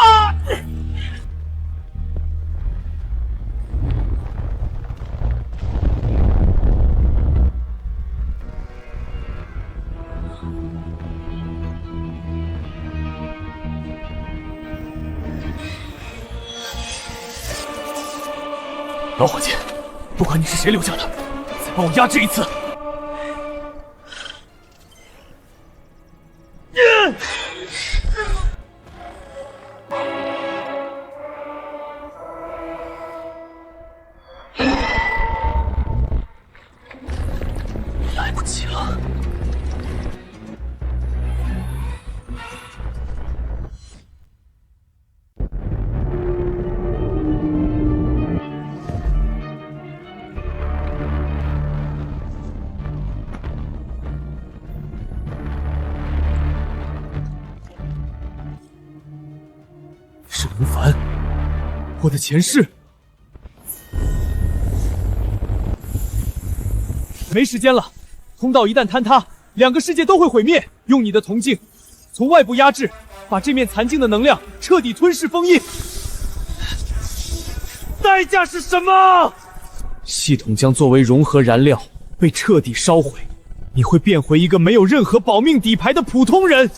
老伙计，不管你是谁留下的，再帮我压制一次。来不及了。我的前世。没时间了，通道一旦坍塌，2个世界都会毁灭。用你的铜镜，从外部压制，把这面残镜的能量彻底吞噬封印。代价是什么？系统将作为融合燃料被彻底烧毁，你会变回一个没有任何保命底牌的普通人。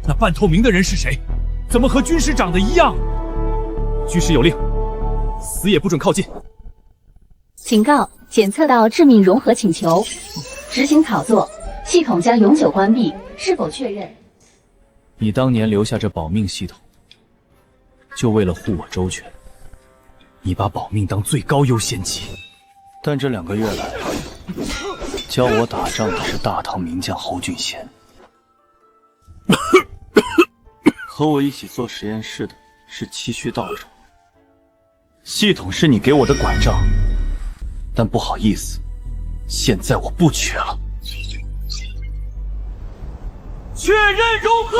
那半透明的人是谁？怎么和军师长得一样？军师有令，死也不准靠近。警告：检测到致命融合请求，执行操作，系统将永久关闭，是否确认？你当年留下这保命系统，就为了护我周全，你把保命当最高优先级。但这2个月来，教我打仗的是大唐名将侯俊贤。和我一起做实验室的是七须道长。系统是你给我的拐杖，但不好意思，现在我不缺了。确认融合。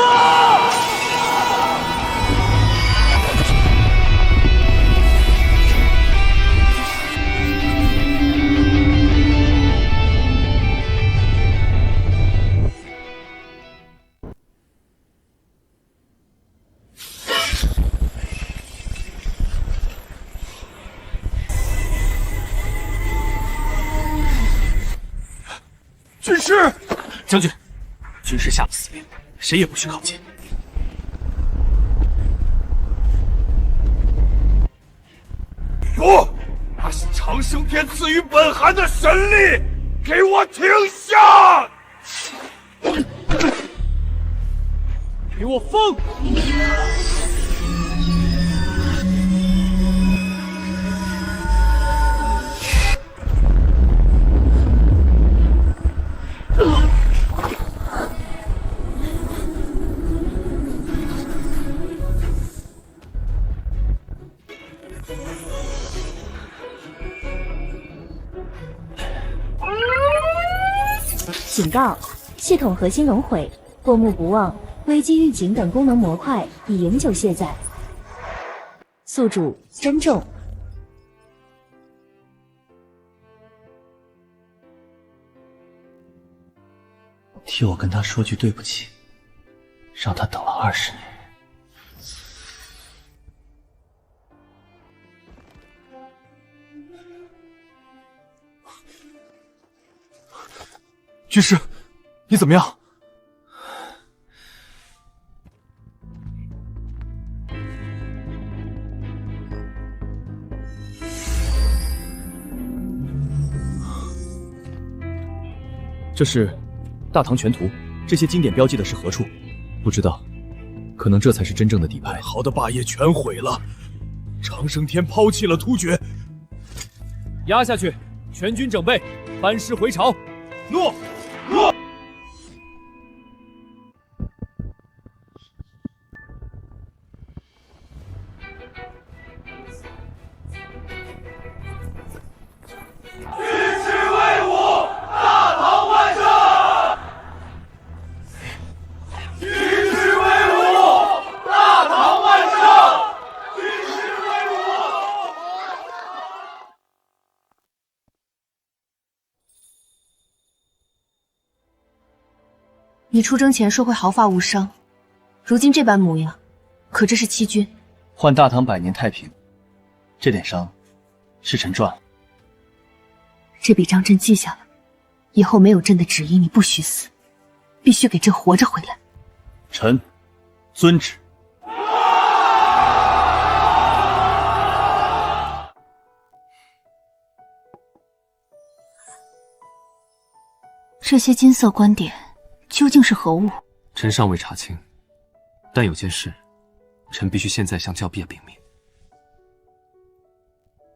军师，将军，军师下了死命，谁也不许靠近。不，那是长生天赐予本寒的神力，给我停下！给我疯！警告：系统核心熔毁，过目不忘、危机预警等功能模块已永久卸载。宿主：珍重。替我跟他说句对不起，让他等了20年。军师，你怎么样？这是大唐全图，这些经典标记的是何处？不知道，可能这才是真正的底牌。好的霸业全毁了，长生天抛弃了突厥。压下去，全军整备，班师回朝。诺。你出征前说会毫发无伤，如今这般模样，可这是欺君。换大唐100年太平，这点伤是臣赚了。这笔账朕记下了，以后没有朕的旨意，你不许死，必须给朕活着回来。臣遵旨。这些金色斑点究竟是何物？臣尚未查清，但有件事，臣必须现在向教陛禀明。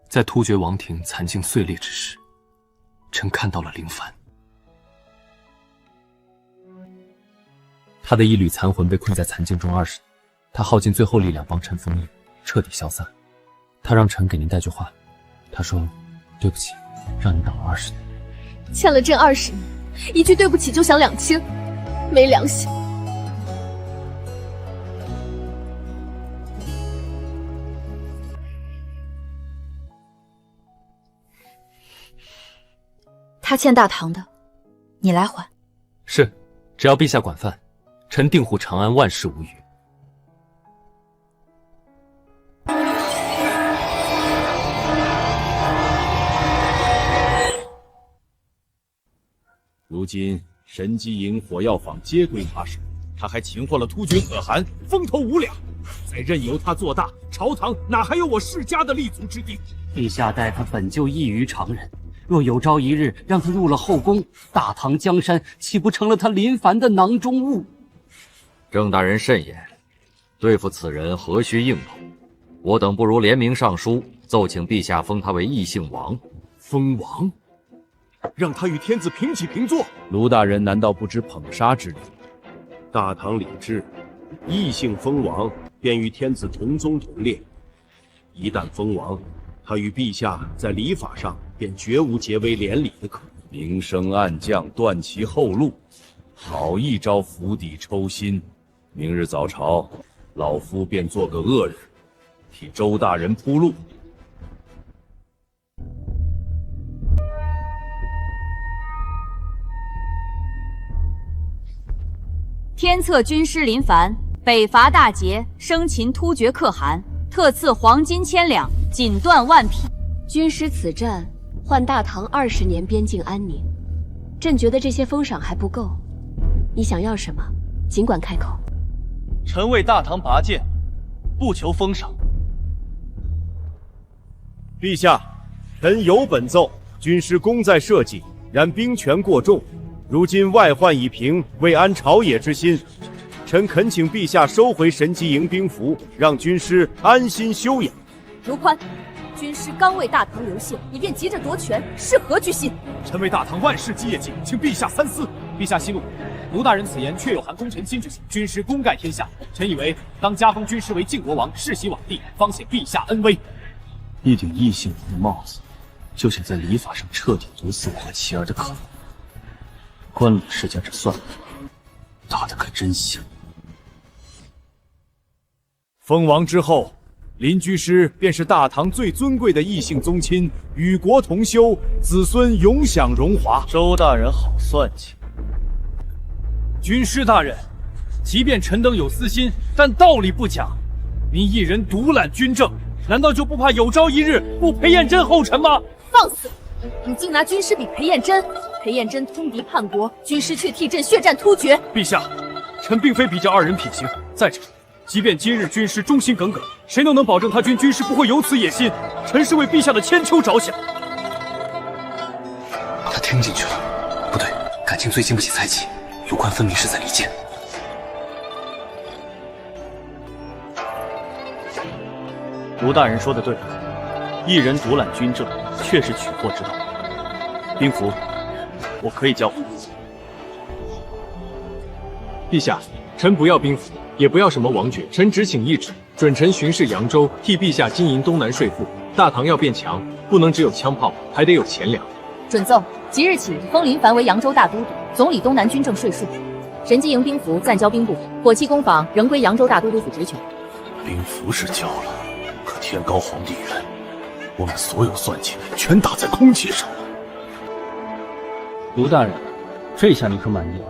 在突厥王庭残镜碎裂之时，臣看到了林凡。他的一缕残魂被困在残镜中20年，他耗尽最后力量帮臣封印，彻底消散。他让臣给您带句话，他说：“对不起，让您等了20年。”欠了朕20年，一句对不起就想2清，没良心！他欠大唐的，你来还。是，只要陛下管饭，臣定护长安，万事无虞。如今神机营、火药坊皆归他手，他还擒获了突厥可汗，风头无两。再任由他做大，朝堂哪还有我世家的立足之地？陛下待他本就异于常人，若有朝一日让他入了后宫，大唐江山岂不成了他林凡的囊中物？郑大人慎言，对付此人何须硬碰？我等不如联名上书，奏请陛下封他为异姓王。封王？让他与天子平起平坐？卢大人难道不知捧杀之理？大唐礼制，异姓封王，便与天子同宗同列。一旦封王，他与陛下在礼法上便绝无结为连理的可能。明升暗降，断其后路，好一招釜底抽薪。明日早朝，老夫便做个恶人，替周大人铺路。天策军师林凡北伐大捷，生擒突厥可汗，特赐黄金1000两，锦缎1匹。军师此战，换大唐20年边境安宁。朕觉得这些封赏还不够，你想要什么，尽管开口。臣为大唐拔剑，不求封赏。陛下，臣有本奏，军师功在社稷，然兵权过重。如今外患已平，为安朝野之心，臣恳请陛下收回神机营兵符，让军师安心休养。卢宽，军师刚为大唐流血，你便急着夺权，是何居心？臣为大唐万世基业绩，请陛下三思。陛下息怒，卢大人此言确有含功臣亲之心。军师功盖天下，臣以为当加封军师为晋国王，世袭罔帝，方显陛下恩威。一顶异姓王的帽子，就想在礼法上彻底毒死我和妻儿的可能。关了世家这算盘，打得可真响。封王之后，林居师便是大唐最尊贵的异姓宗亲，与国同修，子孙永享荣华。周大人好算计。军师大人，即便臣等有私心，但道理不假。您一人独揽军政，难道就不怕有朝一日步裴彦真后尘吗？放肆！你竟拿军师比裴彦真？裴彦真通敌叛国，军师却替朕血战突厥。陛下，臣并非比较二人品行。再者，即便今日军师忠心耿耿，谁都能保证他军师不会有此野心？臣是为陛下的千秋着想。他听进去了，不对，感情最经不起猜忌。卢宽分明是在离间。卢大人说的对，一人独揽军政，确是取货之道。兵符，我可以交还。陛下，臣不要兵符，也不要什么王爵，臣只请懿旨，准臣巡视扬州，替陛下经营东南税赋。大唐要变强，不能只有枪炮，还得有钱粮。准奏，即日起封林凡为扬州大都督，总理东南军政税数。神机营兵符暂交兵部，火器工坊仍归扬州大都督府职权。兵符是交了，可天高皇帝远，我们所有算计全打在空气上了。卢大人，这下你可满意了？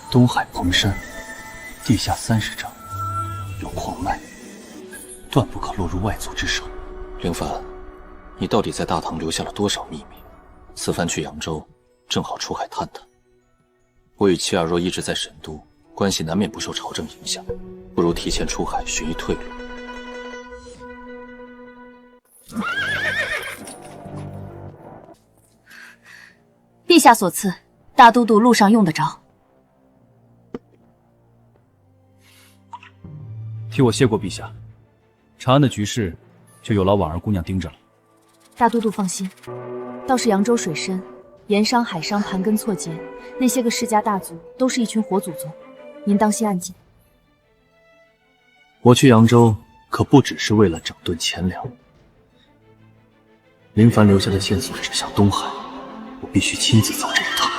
东海彭山，地下30丈，有矿脉，断不可落入外族之手。凌帆，你到底在大唐留下了多少秘密？此番去扬州，正好出海探探。我与妻儿若一直在神都，关系难免不受朝政影响，不如提前出海寻一退路。陛下所赐，大都督路上用得着。替我谢过陛下，长安的局势就有劳婉儿姑娘盯着了。大都督放心，倒是扬州水深，盐商、海商盘根错节，那些个世家大族都是一群活祖宗，您当心案件。我去扬州可不只是为了整顿钱粮。林凡留下的线索指向东海，我必须亲自走这一趟。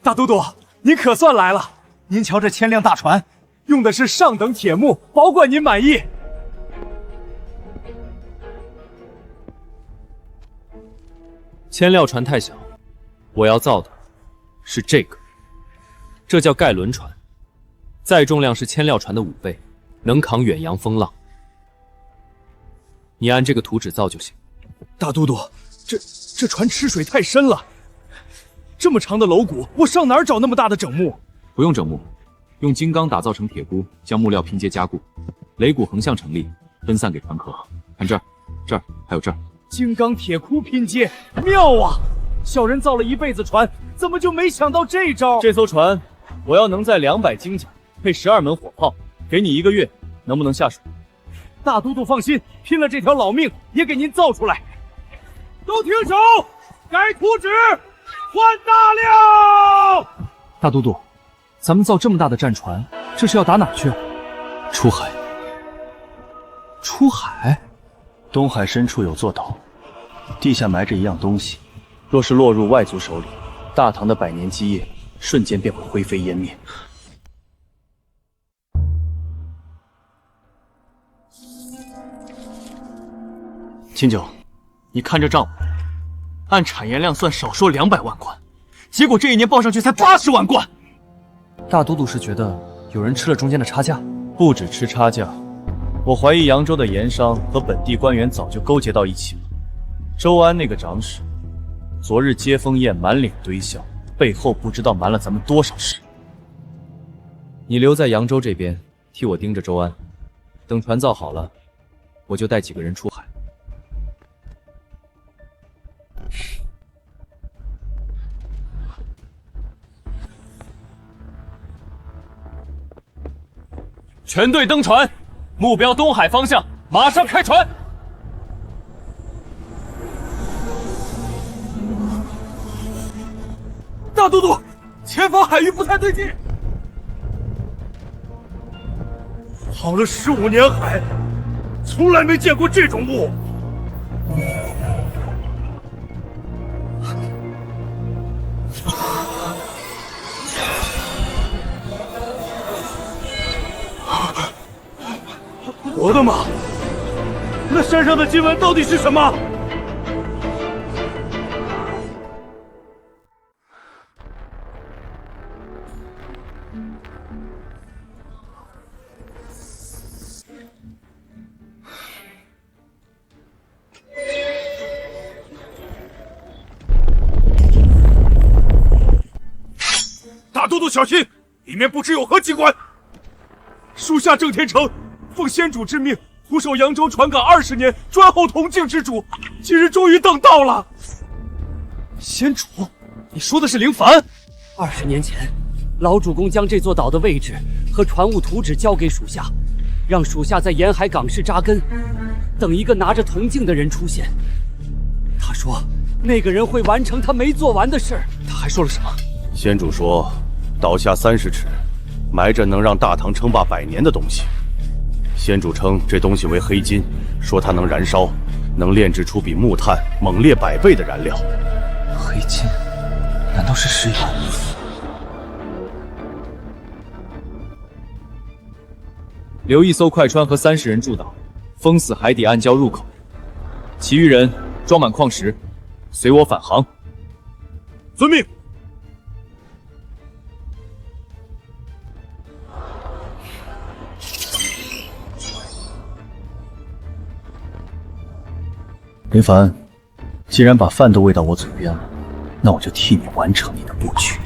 大都督，您可算来了！您瞧这千辆大船，用的是上等铁木，保管您满意。千料船太小，我要造的是这个，这叫盖轮船，载重量是千料船的5倍，能扛远洋风浪。你按这个图纸造就行。大都督，这船吃水太深了，这么长的楼骨，我上哪儿找那么大的整木？不用整木，用金刚打造成铁箍，将木料拼接加固，擂骨横向成立，分散给船壳。看这儿，这儿还有这儿。金刚铁箍拼接，妙啊！小人造了一辈子船，怎么就没想到这招？这艘船我要能载200精甲，配12门火炮，给你1个月，能不能下水？大都督放心，拼了这条老命也给您造出来。都停手！改图纸，换大料！大都督，咱们造这么大的战船，这是要打哪去？出海。出海？东海深处有座岛，地下埋着一样东西，若是落入外族手里，大唐的100年基业瞬间便会灰飞烟灭。秦九，你看这账目，按产业量算，少说200万贯，结果这一年报上去才80万贯。大都督是觉得有人吃了中间的差价？不止吃差价，我怀疑扬州的盐商和本地官员早就勾结到一起了。周安那个长史，昨日接风宴满脸堆笑，背后不知道瞒了咱们多少事。你留在扬州这边，替我盯着周安，等船造好了，我就带几个人出海。全队登船，目标东海方向，马上开船。大都督，前方海域不太对劲。跑了15年海，从来没见过这种雾。我的妈！那山上的金纹到底是什么？大都督小心，里面不知有何机关。属下郑天成奉先主之命，护守扬州船港20年，专候同境之主，今日终于等到了。先主，你说的是凌凡？20年前，老主公将这座岛的位置和船务图纸交给属下，让属下在沿海港市扎根，等一个拿着铜镜的人出现。他说，那个人会完成他没做完的事。他还说了什么？先主说，岛下30尺，埋着能让大唐称霸100年的东西。先主称这东西为黑金，说它能燃烧，能炼制出比木炭猛烈100倍的燃料。黑金？难道是石油？留一艘快船和30人驻岛，封死海底暗礁入口，其余人装满矿石，随我返航。遵命。林凡，既然把饭都喂到我嘴边了，那我就替你完成你的布局。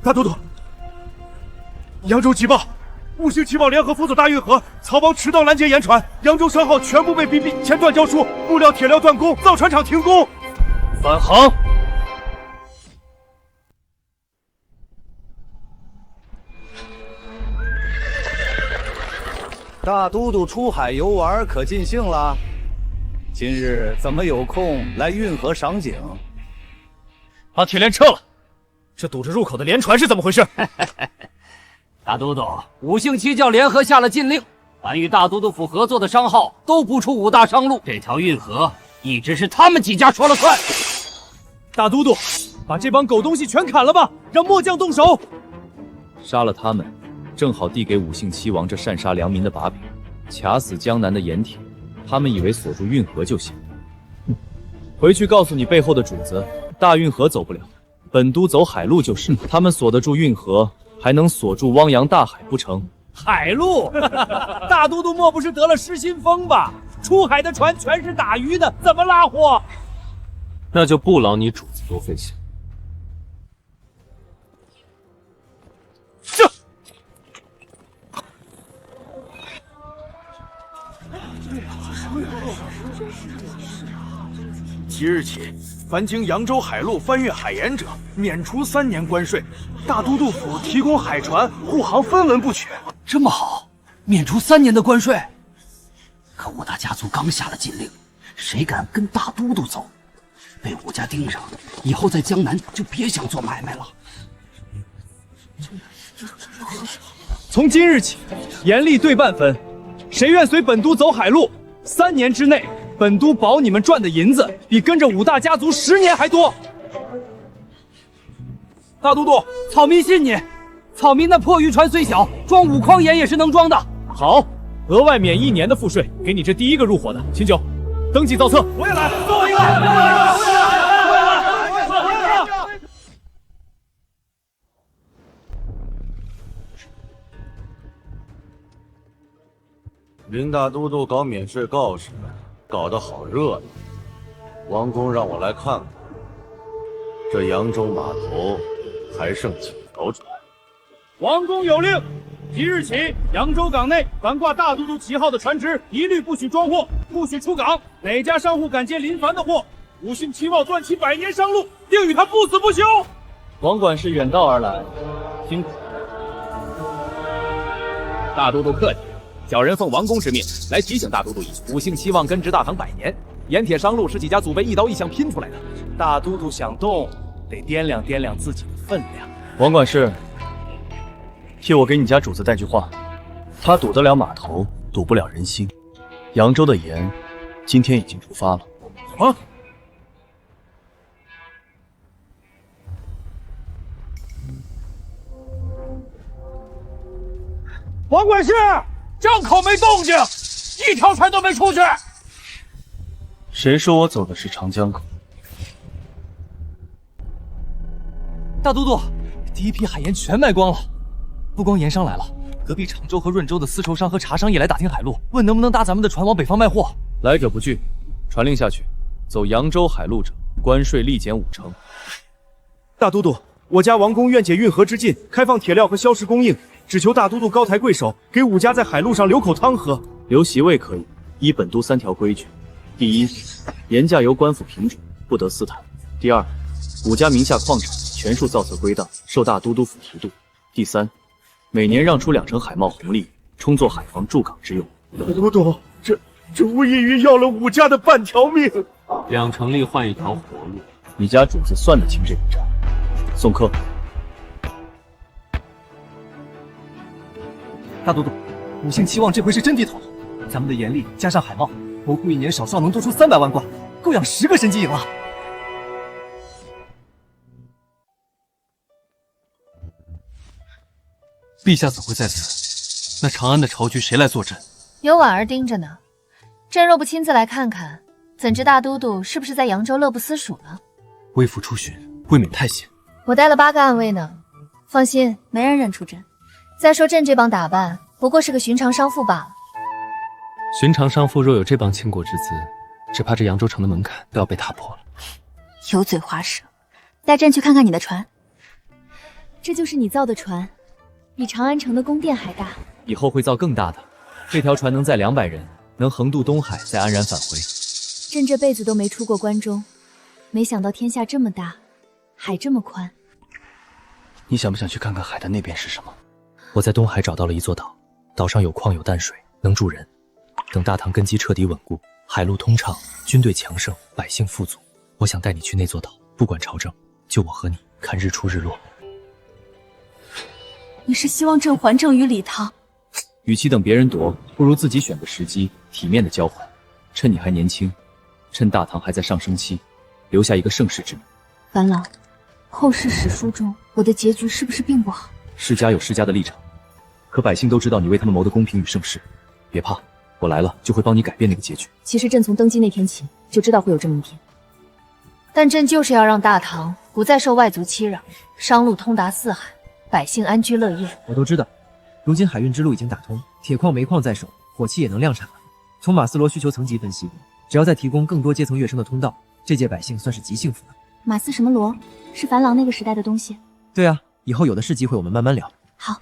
大都督，扬州急报，五星旗报联合封锁大运河，曹帮持刀拦截盐船，扬州商号全部被逼逼前断交出，木料铁料断供，造船厂停工。返航。大都督出海游玩可尽兴了，今日怎么有空来运河赏景？把铁链撤了，这堵着入口的连船是怎么回事？大都督，五星旗教联合下了禁令，凡与大都督府合作的商号都不出5大商路，这条运河一直是他们几家说了算。大都督，把这帮狗东西全砍了吧，让末将动手。杀了他们，正好递给武姓七王这擅杀良民的把柄，卡死江南的盐铁。他们以为锁住运河就行。回去告诉你背后的主子，大运河走不了，本都走海路就是。他们锁得住运河，还能锁住汪洋大海不成？海路，大都督莫不是得了失心疯吧？出海的船全是打鱼的，怎么拉货？那就不劳你主子多费心。这。即日起，凡经扬州海路翻越海盐者，免除3年关税。大都督府提供海船护航，分文不缺。这么好，免除3年的关税。可武大家族刚下了禁令，谁敢跟大都督走，被武家盯上，以后在江南就别想做买卖了。从今日起，严厉对半分，谁愿随本都走海路，3年之内，本都保你们赚的银子比跟着武大家族10年还多。大都督，草民信你。草民那破渔船虽小，装5筐盐也是能装的。好，额外免1年的赋税，给你这第一个入伙的。秦九，登记造册。我也来，最后一个。林大都督搞免税告示，搞得好热闹。王公让我来看看，这扬州码头还剩几条船？王公有令，即日起，扬州港内凡挂大都督旗号的船只，一律不许装货，不许出港。哪家商户敢接林凡的货，武训期望断其100年商路，定与他不死不休。王管事远道而来，辛苦。大都督客气，小人奉王公之命来提醒大都督一句：武姓期望根植大唐100年，盐铁商路是几家祖辈一刀一枪拼出来的。大都督想动，得掂量掂量自己的分量。王管事，替我给你家主子带句话，他堵得了码头，堵不了人心。扬州的盐，今天已经出发了。啊！王管事，江口没动静，1条船都没出去。谁说我走的是长江口？大都督，第一批海盐全卖光了。不光盐商来了，隔壁常州和润州的丝绸商和茶商也来打听海路，问能不能搭咱们的船往北方卖货。来者不拒，传令下去，走扬州海路者，关税立减5成。大都督，我家王公愿解运河之禁，开放铁料和硝石供应，只求大都督高抬贵手，给武家在海路上留口汤喝。留席位可以，依本都3条规矩：第一，盐价由官府评准，不得私谈；第二，武家名下矿产全数造册归档，受大都督府提督；第三，每年让出2成海贸红利，充作海防驻港之用。大都督，这吴一鱼要了武家的半条命，2成利换1条活路。你家主子算得清这笔账。送客。大都督，武姓期望这回是真低头了。咱们的盐利加上海贸，国库1年少能多出300万贯，够养10个神机营了。陛下怎会在此？那长安的朝局谁来坐镇？有婉儿盯着呢。朕若不亲自来看看，怎知大都督是不是在扬州乐不思蜀了？微服出巡，未免太险。我带了8个暗卫呢，放心，没人认出朕。再说朕这帮打扮，不过是个寻常商妇罢了。寻常商妇若有这帮倾国之姿，只怕这扬州城的门槛都要被踏破了。油嘴滑舌，带朕去看看你的船。这就是你造的船，比长安城的宫殿还大。以后会造更大的，这条船能载200人，能横渡东海，再安然返回。朕这辈子都没出过关中，没想到天下这么大，海这么宽。你想不想去看看海的那边是什么？我在东海找到了一座岛，岛上有矿有淡水，能住人。等大唐根基彻底稳固，海路通畅，军队强盛，百姓富足，我想带你去那座岛，不管朝政，就我和你看日出日落。你是希望朕还政于李唐？与其等别人夺，不如自己选个时机，体面的交还。趁你还年轻，趁大唐还在上升期，留下一个盛世之名。樊老，后世史书中我的结局是不是并不好？世家有世家的立场，可百姓都知道你为他们谋的公平与盛世。别怕，我来了就会帮你改变那个结局。其实朕从登基那天起就知道会有这么一天，但朕就是要让大唐不再受外族欺扰，商路通达四海，百姓安居乐业。我都知道，如今海运之路已经打通，铁矿煤矿在手，火器也能量产了。从马斯洛需求层级分析，只要再提供更多阶层跃升的通道，这届百姓算是极幸福的。马斯什么罗？是樊郎那个时代的东西。对啊，以后有的是机会，我们慢慢聊。好。